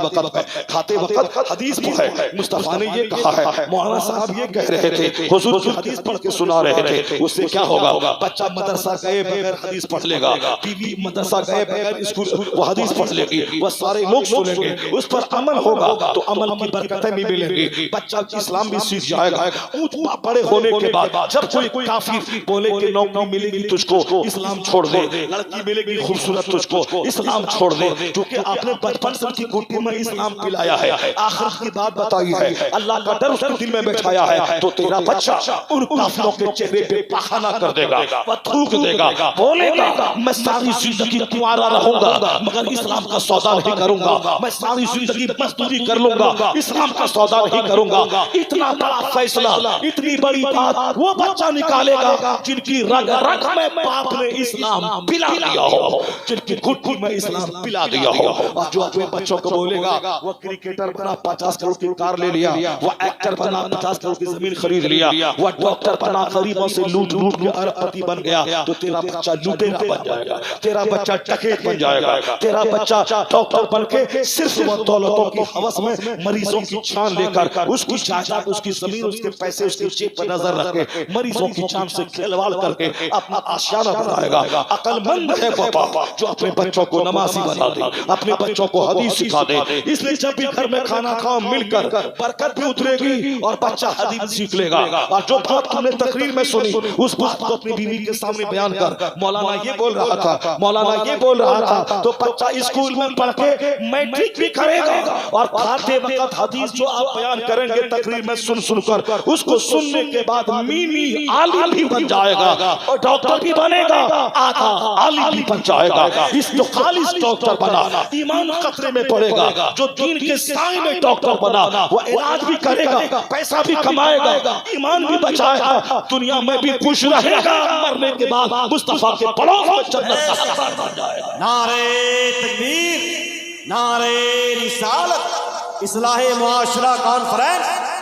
वक्त हदीस है, मुस्तफा ने ये कहा है, मौलाना साहब ये कह रहे थे, हुजूर की हदीस पढ़ के सुना रहे थे। उससे क्या होगा, बच्चा मदरसा गए बगैर हदीस पढ़ लेगा, बीवी मदरसा गए बगैर स्कूल वो हदीस पढ़ लेगी, वह सारे लोग सुनेंगे, उस पर अमल होगा तो अमल की बरकतें भी मिलेंगी, बच्चा इस्लाम भी सीख जाएगा। ऊंच बड़े होने के बाद जब कोई काफिर बोले कि नौकरी मिलेगी तुझको, इस्लाम छोड़ दे, लड़की मिलेगी खूबसूरत तुझको, इस्लाम छोड़ दे, क्योंकि आपने बचपन से उनकी गुट्टी में इस्लाम पिलाया है, आखिरत की बात बताई है, अल्लाह का डर उसके दिल में बैठाया है, तो तेरा बच्चा उन काफिरों के चेहरे पे पखाना कर देगा, वह थूक देगा, बोलेगा मैं सारी जिंदगी कुंवारा रहूंगा मगर इस्लाम का सौदा नहीं करूंगा, मैं सारी जिंदगी मजदूरी कर लूंगा, इस्लाम का सौदा नहीं करूंगा। इतना बड़ा फैसला, इतनी बड़ी बात वो बच्चा निकालेगा जिनकी रग रग में बाप ने इस्लाम पिला दिया हो, जिनकी गुट्टी में इस्लाम पिला दिया हो। और जो अपने बच्चों को बोलेगा वो क्रिकेटर बना 50 करोड़ की कार ले लिया, वो एक्टर बना 50 करोड़ की जमीन खरीद लिया, वो डॉक्टर बना गरीबों से लूट लूट के अरबपति बन गया, तो तेरा बच्चा लुटेरा बन जाएगा, तेरा बच्चा डकैत बन जाएगा, तेरा बच्चा डॉक्टर बन के सिर्फ वो दौलतों की हवस में मरीजों की जान लेकर उसकी जायदाद, उसकी जमीन, उसके पैसे, उसकी जेब पर नजर रख के मरीजों की जान से खिलवाड़ करके अपना आशियाना बनाएगा। अकलमंद है पापा जो अपने बच्चों को नमाजी बना दे, अपने बच्चों को हदीस सिखा दे। इसलिए जब भी घर में खाना खाओ मिलकर, बरकत भी उतरेगी और बच्चा हदीस सीख लेगा। और जो बात तुमने तकरीर में सुनी उस बात को अपनी बीवी के सामने बयान कर, मौलाना ये बोल रहा था, मौलाना ये बोल रहा था, तो बच्चा स्कूल में पढ़ के मैट्रिक भी करेगा और खाते वक्त हदीस जो आप बयान करेंगे तकरीर में सुन सुनकर उसको सुनने के बाद मीमी आलिम भी बन जाएगा और डॉक्टर भी बनेगा, आका आलिम भी बन जाएगा। इस जो खालिस डॉक्टर बना ईमान खतरे में पड़ेगा, जो दीन के साए में डॉक्टर बना वो इलाज भी करेगा, पैसा भी कमाएगा, ईमान भी बचाएगा, दुनिया में भी खुश रहेगा, मरने के बाद मुस्तफा के पड़ोस में जन्नत का हकदार बन जाएगा। नारे तकबीर, नारे रिसालत, इस्लाहे मुआशरा कॉन्फ्रेंस।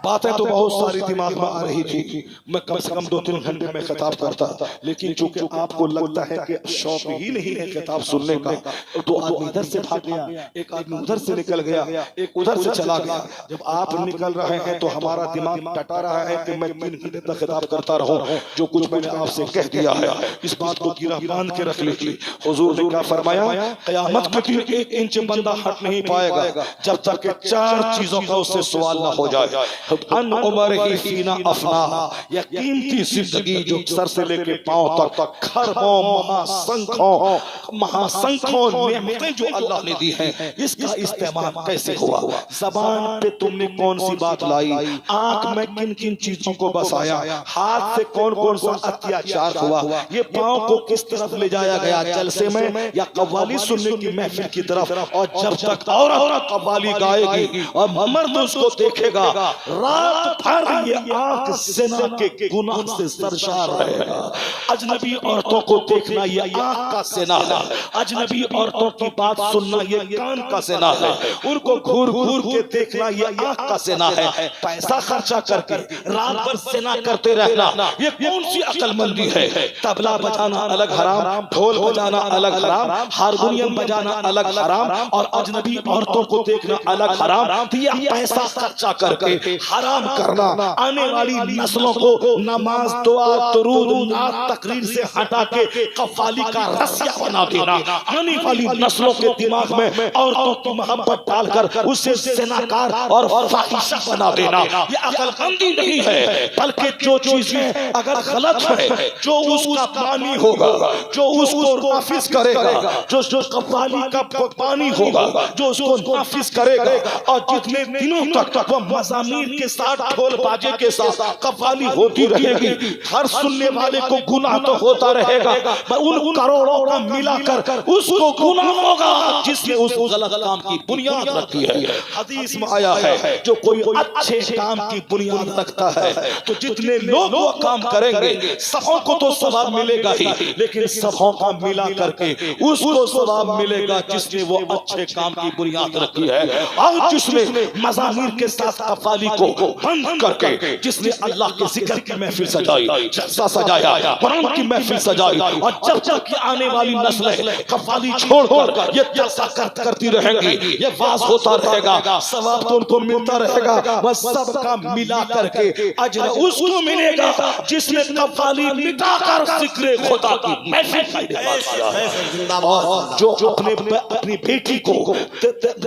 बातें तो बहुत सारी दिमाग में आ रही थी, मैं कम से कम 2-3 घंटे में खिताब करता, लेकिन चूंकि आपको लगता है कि शौक ही नहीं है खिताब सुनने का, तो आदमी इधर से भाग गया, एक आदमी उधर से निकल गया, एक उधर से चला गया। जब आप निकल रहे हैं तो हमारा दिमाग टटा रहा है कि मैं 3 घंटे तक खिताब करता रहूं, जो कुछ मैंने आपसे कह दिया है इस बात को गिरा बांध के रख लीजिए। हुजूर ने क्या फरमाया, क़यामत के दिन 1 इंच बंदा हट नहीं पाएगा जब तक कि 4 चीजों का उससे सवाल ना हो जाए। अन उमर ही फीना अफना, यह कीमती जिंदगी जो सर से लेके पांव तक खरबों महासंख्यों नेमतें जो अल्लाह ने दी हैं, इसका इस्तेमाल कैसे हुआ? जबान पे तुमने कौन सी बात लाई, आंख में किन किन चीजों को बसाया, हाथ से कौन कौन सा अत्याचार हुआ, ये पांव को किस तरफ ले जाया गया, जलसे में या कव्वाली सुनने की महफिल की तरफ। और जब तक औरत कव्वाली गाएगी और मर्द उसको देखेगा, रात भर ये आंख ज़िना के गुनाह से सरशार रहेगा। अजनबी औरतों को देखना ये आंख का ज़िना है, अजनबी औरतों की बात सुनना ये कान का ज़िना है, उनको घूर घूर के देखना ये आंख का ज़िना है। पैसा खर्चा करके रात भर ज़िना करते रहना ये कौन सी अक्लमंदी है? तबला बजाना अलग हराम, ढोल बजाना अलग हराम, हारमोनियम बजाना अलग हराम और अजनबी औरतों को देखना अलग हराम। यह पैसा खर्चा करके हराम करना आने वाली नस्लों को नमाज, दुआ, दुरूद, नात, तकरीर से हटा के कव्वाली का रसिया बना देना, आने वाली नस्लों के दिमाग में औरतों की मोहब्बत डालकर उसे ज़िनाकार और फाहिशा बना देना, ये अक्लमंदी नहीं है। बल्कि जो चीजें अगर गलत है, जो उसका पानी होगा, जो उसको नाफिज करेगा, जो कव्वाली का पानी होगा, जो उसको नाफिज करेगा, और जितने दिनों तक वह मज़ामीर के साथ, ढोल बाजे के साथ कव्वाली होती रहेगी, हर सुनने वाले को गुनाह तो होता रहेगा, पर उन करोड़ों का मिलाकर उसको गुनाह होगा जिसने उस गलत काम की बुनियाद रखी है। हदीस में आया है जो कोई अच्छे काम की बुनियाद रखता है तो जितने लोग वो काम करेंगे सबों को तो सवाब मिलेगा ही, लेकिन सबों का मिला करके उसको सवाब मिलेगा जिसने वो अच्छे काम की बुनियाद रखी है। और जिसने मज़ामीर के साथ कव्वाली को बंद करके, जिसने अल्लाह के जिक्र की महफिल सजाई, जलसा सजाया, कुरान की महफिल सजाई, और जब तक कि आने वाली नस्लें कव्वाली छोड़कर ये जलसा करती रहेंगी, ये वाज होता रहेगा, सवाब तो उनको मिलता रहेगा, बस सबका मिला करके अजर उसको मिलेगा जिसने कव्वाली मिटाकर जिक्र खुदा की महफिल का। और जो अपनी बेटी को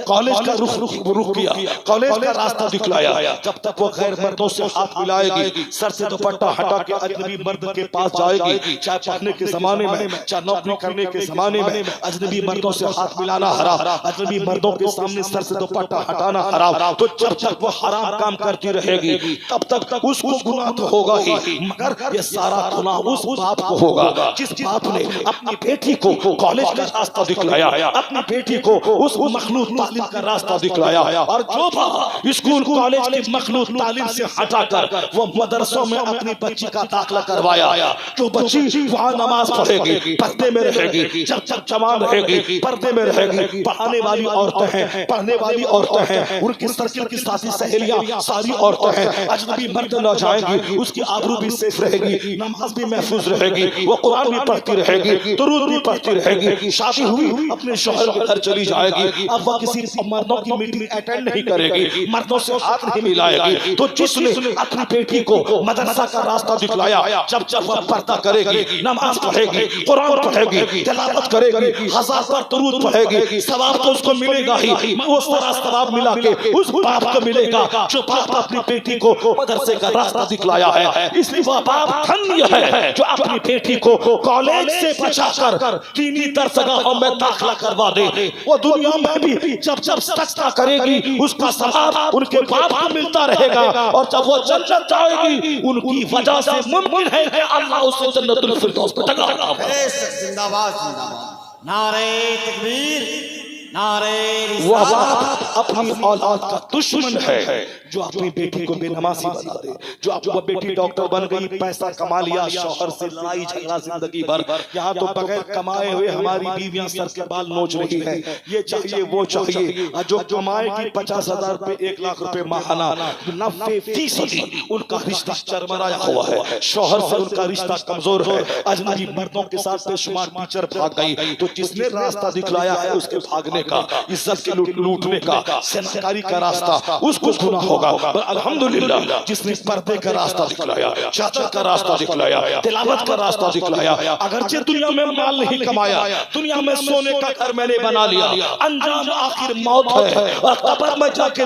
कॉलेज का रुख किया, कॉलेज का रास्ता दिखलाया, जब तक वो गैर मर्दों से हाथ मिलाएगी, सर से दुपट्टा हटा के अजनबी मर्द के पास जाएगी, चाहे पढ़ने के जमाने में, चाहे नौकरी करने के जमाने में, अजनबी मर्दों से हाथ मिलाना हराम, अजनबी मर्दों के सामने सर से दुपट्टा हटाना हराम। तो जब तक वो हराम काम करती रहेगी तब तक उसको गुनाह तो होगा ही, मगर ये सारा गुनाह उस बाप को होगा जिस बाप ने अपनी बेटी को कॉलेज का रास्ता दिखलाया, अपनी बेटी को उस मखलूक तालीम का रास्ता दिखलाया। और जो बाप स्कूल कॉलेज की मखलूक तालीम से हटाकर वो मदरसों में अपनी बच्ची का दाखिला करवाया। जो बच्ची वहाँ नमाज पढ़ेगी, पर्दे में रहेगी, जब तक जवान रहेगी पर्दे में रहेगी। पढ़ाने वाली औरतें हैं, पढ़ने वाली औरतें हैं, उनकी सर्किल की साथी सहेलियां सारी औरतें हैं। अजनबी मर्द न जाएंगी, उसकी आबरू भी सेफ रहेगी, नमाज भी महफूज रहेगी, वो कुरान भी पढ़ती रहेगी, दुरूद भी पढ़ती रहेगी। शादी हुई अपने शौहर के घर चली जाएगी। अब वह किसी मर्दों की मीटिंग अटेंड नहीं करेगी, मर्दों से हाथ नहीं मिलाएगी। तो जिसने अपनी बेटी को मदरसा का रास्ता दिखलाया, जब जब वह पर्दा करेगी, नमाज पढ़ेगी, कुरान पढ़ेगी, तिलावत करेगी, हजार बार दुरूद पढ़ेगी, सवाब तो उसको मिलेगा ही। उस तरह सवाब मिला के उस बाप को मिलेगा जो बाप अपनी बेटी को मदरसे का रास्ता दिखलाया है। इसलिए वह बाप धन्य है जो अपनी बेटी को कॉलेज से बचाकर दीनी दरसगाहों में दाखिला करवा दे। वो दुनिया में भी जब जब सजदा करेगी उसका सवाब उनके बाप को मिलता रहेगा, और जब वो जन्नत जाएगी उनकी वजह से मुमकिन है कि अल्लाह उसे जन्नतुल फिरदौस में जगह अता फरमाए। जिंदाबाद जिंदाबाद, नारे तकबीर, नारे वह बाप अपनी औलाद का दुश्मन है जो अपनी बेटी को बेनमाजी बना दे। जो वह बेटी डॉक्टर बन गई, पैसा कमा लिया, शौहर से लड़ाई झगड़ा जिंदगी भर। यहाँ तो बगैर कमाए हुए हमारी बीवियां सर के बाल नोच रही हैं, ये चाहिए वो चाहिए। जो कमाएगी 50,000 रुपए 1 लाख रुपए माहाना, 90% उनका रिश्ता चरमराया हुआ है, शौहर से उनका रिश्ता कमजोर है। अजनबी मर्दों के साथ बेशुमार टीचर भाग गई। तो जिसने रास्ता दिखलाया है उसके भागने का, इज्जत के लूटने का, सेनाकारी का रास्ता उसको गुनाह होगा। पर अल्हम्दुलिल्लाह जिसने पर्दे का रास्ता दिखलाया, चादर का रास्ता दिखलाया, तिलावत का रास्ता दिखलाया, अगरचे दुनिया में माल नहीं कमाया, दुनिया में सोने का घर मैंने बना लिया, अंजाम आखिर मौत है और कब्र में जाके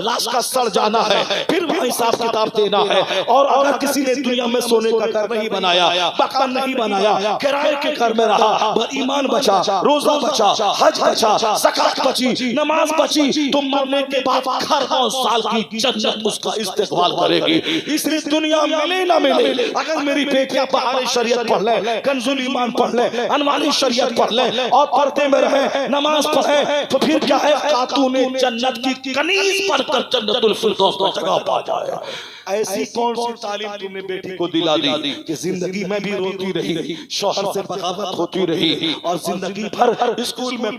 लाश का सड़ जाना है, फिर वह हिसाब किताब देना है। और अगर किसी ने दुनिया में सोने का घर नहीं बनाया, मकान नहीं बनाया, किराए के घर में रहा, पर ईमान बचा, रोजा बचा, हज बचा, ज़कात बची, नमाज बची, तो मरने के बाद खरबों साल की जन्नत उसका इस्तेकबाल करेगी। इसलिए दुनिया मिले ना मिले, अगर मेरी बेटियां बहारे शरीयत पढ़ ले, कंजुल ईमान पढ़ ले, अनवानी शरीयत पढ़ ले और पर्दे में रहे, नमाज पढ़े, तो फिर क्या है, खातूने जन्नत की कनीज पढ़कर जन्नतुल फिरदौस में जगह पा जाए। ऐसी कौन सी तालीम तुमने बेटी को दिला दी कि जिंदगी में भी रोती रही, शौहर से बगावत होती रही, और जिंदगी भर स्कूल में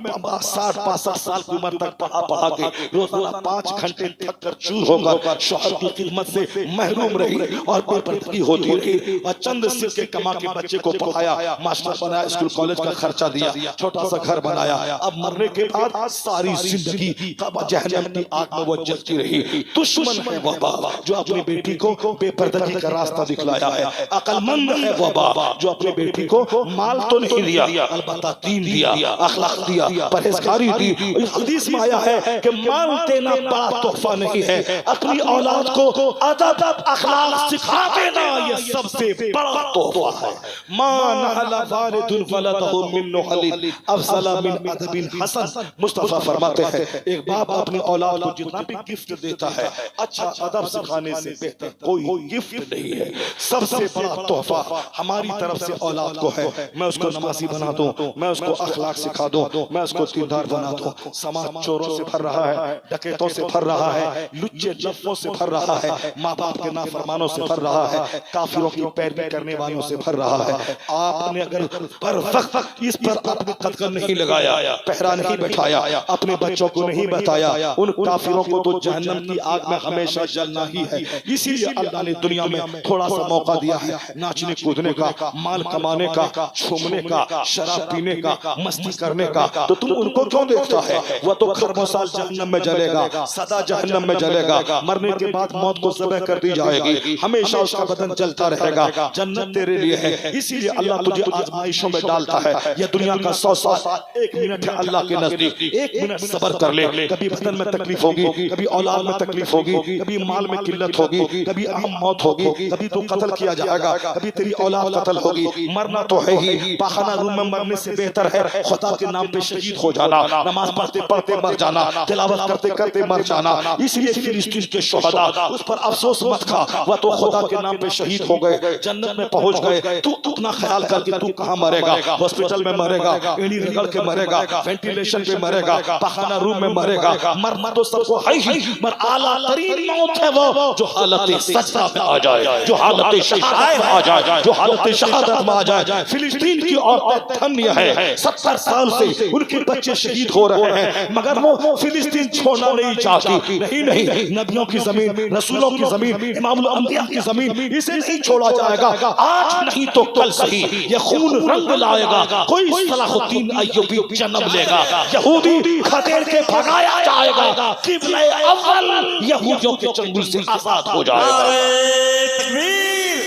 60-65 साल की उम्र तक पढ़ा के रोजाना 5 घंटे थक कर चूर होकर शौहर की खिदमत से महरूम रही और बेपर्दगी होती रही। और चंद सिक्के कमा के बच्चे को पढ़ाया, मास्टर बनाया, स्कूल कॉलेज का खर्चा दिया, छोटा सा घर बनाया। अब मरने के बाद सारी जिंदगी जहन्नम की आग में वो जलती रही। दुश्मन है वह बाप जो अपनी बेटी को बेपर्दगी का रास्ता दिखलाया है। अकलमंद है वो बाप जो अपनी बेटी को माल तो नहीं दिया, अलबत्ता दीन दिया, अखलाक दिया, परहेजगारी दी। इस हदीस में आया है कि माल देना बड़ा तोहफा नहीं है, अपनी औलाद को अदब अखलाक सिखा देना ये सबसे बड़ा तोहफा है। मान अला वालिदुन वलदहु मिन नहलिन अफज़ल मिन अदबिन हसन। मुस्तफा फरमाते हैं एक बाप अपनी औलाद को जितना भी गिफ्ट देता है, अच्छा अदब सिखाने से बेहतर कोई गिफ्ट नहीं है। सबसे बड़ा तोहफा हमारी तरफ से औलाद को है। मैं उसको नमाजी बना दूं, मैं उसको अखलाक सिखा दूं, मैं उसको दीनदार बना दूं। समाज चोरों से भर रहा है, डकैतों से भर रहा है, लुच्चे लफ्जों से भर रहा है, माँ बाप के नाफरमानों से भर रहा है, काफिरों की पैरवी करने वालों से भर रहा है। आपने अगर पर वक्त इस पर अपने कदम नहीं लगाया, पहरा नहीं बैठाया, अपने बच्चों को नहीं बताया, उन काफिरों को तो जहन्नम की आग में हमेशा जलना ही है। इसीलिए अल्लाह ने दुनिया में थोड़ा सा मौका दिया है नाचने कूदने का, माल कमाने का, छूमने का, शराब पीने का, मस्ती करने का। तो तुम उनको क्यों देखता है? वह तो खरबों साल जहन्नम में जलेगा, सदा जहन्नम में जलेगा। मरने के बाद मौत को ज़बह कर दी जाएगी, हमेशा उसका बदन जलता रहेगा। जन्नत तेरे लिए है, इसीलिए अल्लाह तुझे आजमाइशों में डालता है। यह दुनिया का 100 साल 1 मिनट है अल्लाह के नजदीक। 1 मिनट सब्र कर ले, कभी बदन में तकलीफ होगी, कभी औलाद में तकलीफ होगी, कभी माल में किल्लत होगी, कभी आम मौत होगी, कभी तो कत्ल किया जाएगा, कभी तेरी औलाद कत्ल होगी, मरना तो है ही। पाखाना रूम में मरने से बेहतर है खुदा के नाम पे शहीद हो जाना, नमाज पढ़ते पढ़ते मर जाना, तिलावत करते करते मर जाना। इसलिए फिलिस्तीन के शोहदा उस पर अफसोस मत खा, वह तो खुदा के नाम पे शहीद हो गए, जन्नत में पहुंच गए। तू अपना ख्याल कर कि तू कहां मरेगा, हॉस्पिटल में मरेगा, एड़ी रगड़ के मरेगा, वेंटिलेशन पे मरेगा, पाखाना रूम में मरेगा। मरना तो सबको है ही, मगर आला तरीन मौत है वो जो हालत सजदा में आ जाए, जो हालत शहादत में आ जाए, जो हालत शहादत में आ जाए। फिलिस्तीन की औरतें धन्य है, 70 साल से उनके बच्चे शहीद हो रहे हैं, मगर वो फिलिस्तीन छोड़ना नहीं चाहती। नहीं, नबियों की जमीन, रसूलों की जमीन, इमामुल अंबिया की जमीन, इसे नहीं छोड़ा जाएगा। आज नहीं तो कल सही ये खून रंग लाएगा, कोई सलाहुद्दीन अय्यूबी जन्म लेगा, यहूदी खदेड़ के भगाया जाएगा, किबले अव्वल यहूदियों के चंगुल से आजाद हो जाएगा। नारे तकबीर,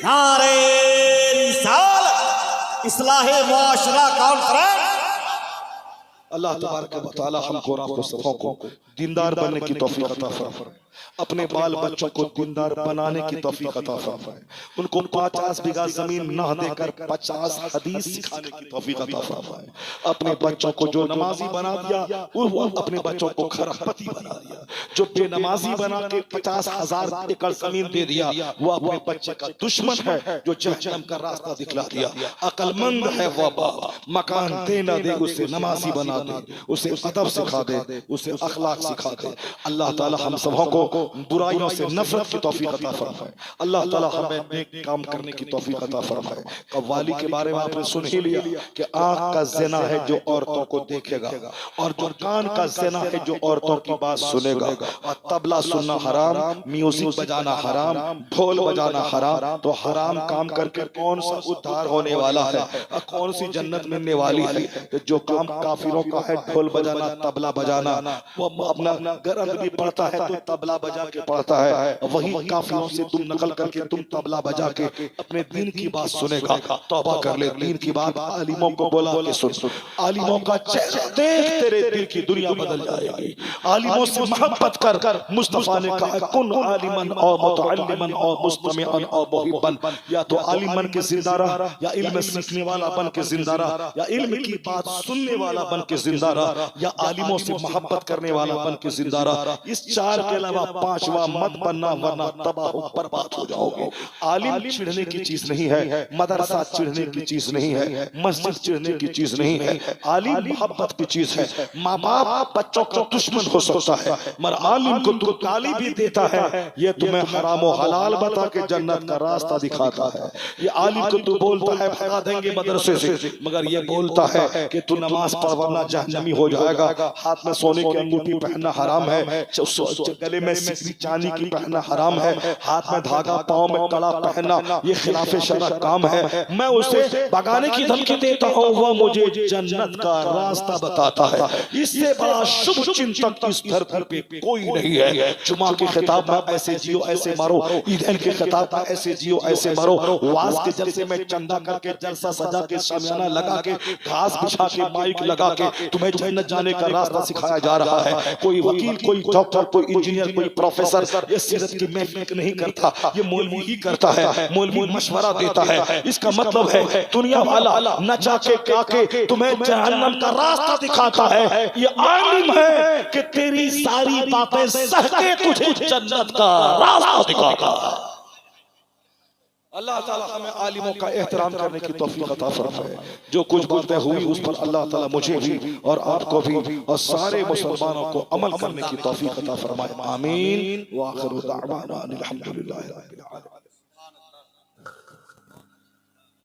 नारे रिसालत, इस्लाहे मुआशरा कॉन्फ्रेंस। अल्लाह तबारक व तआला हमको और आपको सबों को दीनदार बनने की तौफीक अता फरमाए, अपने बाल बच्चों को दीनदार बनाने की तौफीक अता फरमाए, उनको 50 बीघा जमीन न देकर 50 हदीस सिखाने की तौफीक अता फरमाए। अपने बच्चों को जो नमाजी बना दिया वो अपने बच्चों को खरपति बना दिया, जो बेनमाजी बना के 50,000 एकड़ जमीन दे दिया वो अपने बच्चे का दुश्मन है, जो जहन्नम का रास्ता दिखला दिया। अक्लमंद है वो बाप, मकान दे न दे उसे नमाजी बना दे, उसे अदब सिखा दे, उसे अखलाक सिखा दे। अल्लाह ताला हम सबों को बुराइयों से नफरत की तौफीक अता फरमाए, अल्लाह ताला हमें नेक काम करने की तौफीक अता फरमाए। कव्वाली के बारे में आपने सुन ही लिया कि आंख का ज़िना है जो औरतों को देखेगा, और जो कान का ज़िना है जो औरतों की बात सुनेगा। और तबला सुनना हराम, म्यूजिक बजाना हराम, ढोल बजाना हराम। तो हराम काम करके कौन सा उद्धार होने वाला है और कौन सी जन्नत मिलने वाली है? तो जो काम काफिरों का है, ढोल बजाना, तबला बजाना, वो अपना गरज भी पड़ता है तो तबला बजा के पढ़ता है, वही काफिरों से तुम नकल करके तुम तबला बजा के अपने दीन की बात सुनेगा। तौबा कर ले, दीन की बात आलिमों को बोला के सुन। आलिमों का चेहरा देख, तेरे दिल की दुनिया बदल जाएगी। आलिमों से मोहब्बत कर, मुस्तफा ने कहा कुन आलिमन और मुतअल्लिमन और मुस्तमिअन और मुहिब्बन। या तो आलिम बन के जिंदा रहा, या इल्म सीखने वाला बन के जिंदा रहा, या इल्म की बात सुनने वाला बन के जिंदा रहा, या आलिमों से मोहब्बत करने वाला बन के जिंदा रहा। इस चार के अलावा पांचवा मत बनना, वरना तबाह बर्बाद हो जाओगे। आलिम चिढ़ने की चीज नहीं है, मदरसा चिढ़ने की चीज नहीं है, मस्जिद चिढ़ने की चीज नहीं है। आलिम मोहब्बत की चीज है। माँ बाप बच्चों का दुश्मन हो सकता है, मगर आलिम को तू गाली भी देता है, ये तुम्हें हराम और हलाल बता के जन्नत का रास्ता दिखाता है। ये आलिम को तू बोलता है भगा देंगे मदरसे से, मगर ये बोलता है कि तू नमाज पढ़ वरना जहन्नमी हो जाएगा। हाथ में सोने की अंगूठी पहनना हराम है, गले में सिकरी चांदी की पहनना हराम है, हाथ में धागा, पाँव में कड़ा पहनना ये खिलाफ शरअ काम है। मैं उसे भगाने की धमकी देता हूँ, वह मुझे जन्नत का रास्ता बताता है। इससे बड़ा शुभ चिंतक इस धरती पे कोई नहीं है। जुमा के खिताब में ऐसे जियो ऐसे मारो, ईदैन के खिताब में ऐसे जियो ऐसे मारो, वाज के जलसे में चंदा करके जलसा सजा के शामियाना लगा के घास बिछा के माइक लगा के तुम्हें जन्नत जाने का रास्ता सिखाया जा रहा है। कोई वकील, कोई डॉक्टर, कोई इंजीनियर, कोई प्रोफेसर ये सीरत की महफिल नहीं करता, ये मौलवी ही करता है। मौलवी मशवरा देता है। इसका मतलब है दुनिया वाला नचा के काके तुम्हें जहन्नम का रास्ता दिखाता है। ये आलिम है कि तेरी सारी बातें सह के तुझे जन्नत का रास्ता दिखाता। अल्लाह ताला हमें आलिमों का एहतराम करने की तौफीक अता फरमाए। जो कुछ बातें हुई उस पर अल्लाह ताला मुझे भी और आपको भी और सारे मुसलमानों को अमल करने की तौफीक अता फरमाए। आमीन। व आखिरु दाअवाना अनिल हम्दुलिल्लाहि रब्बिल आलमीन।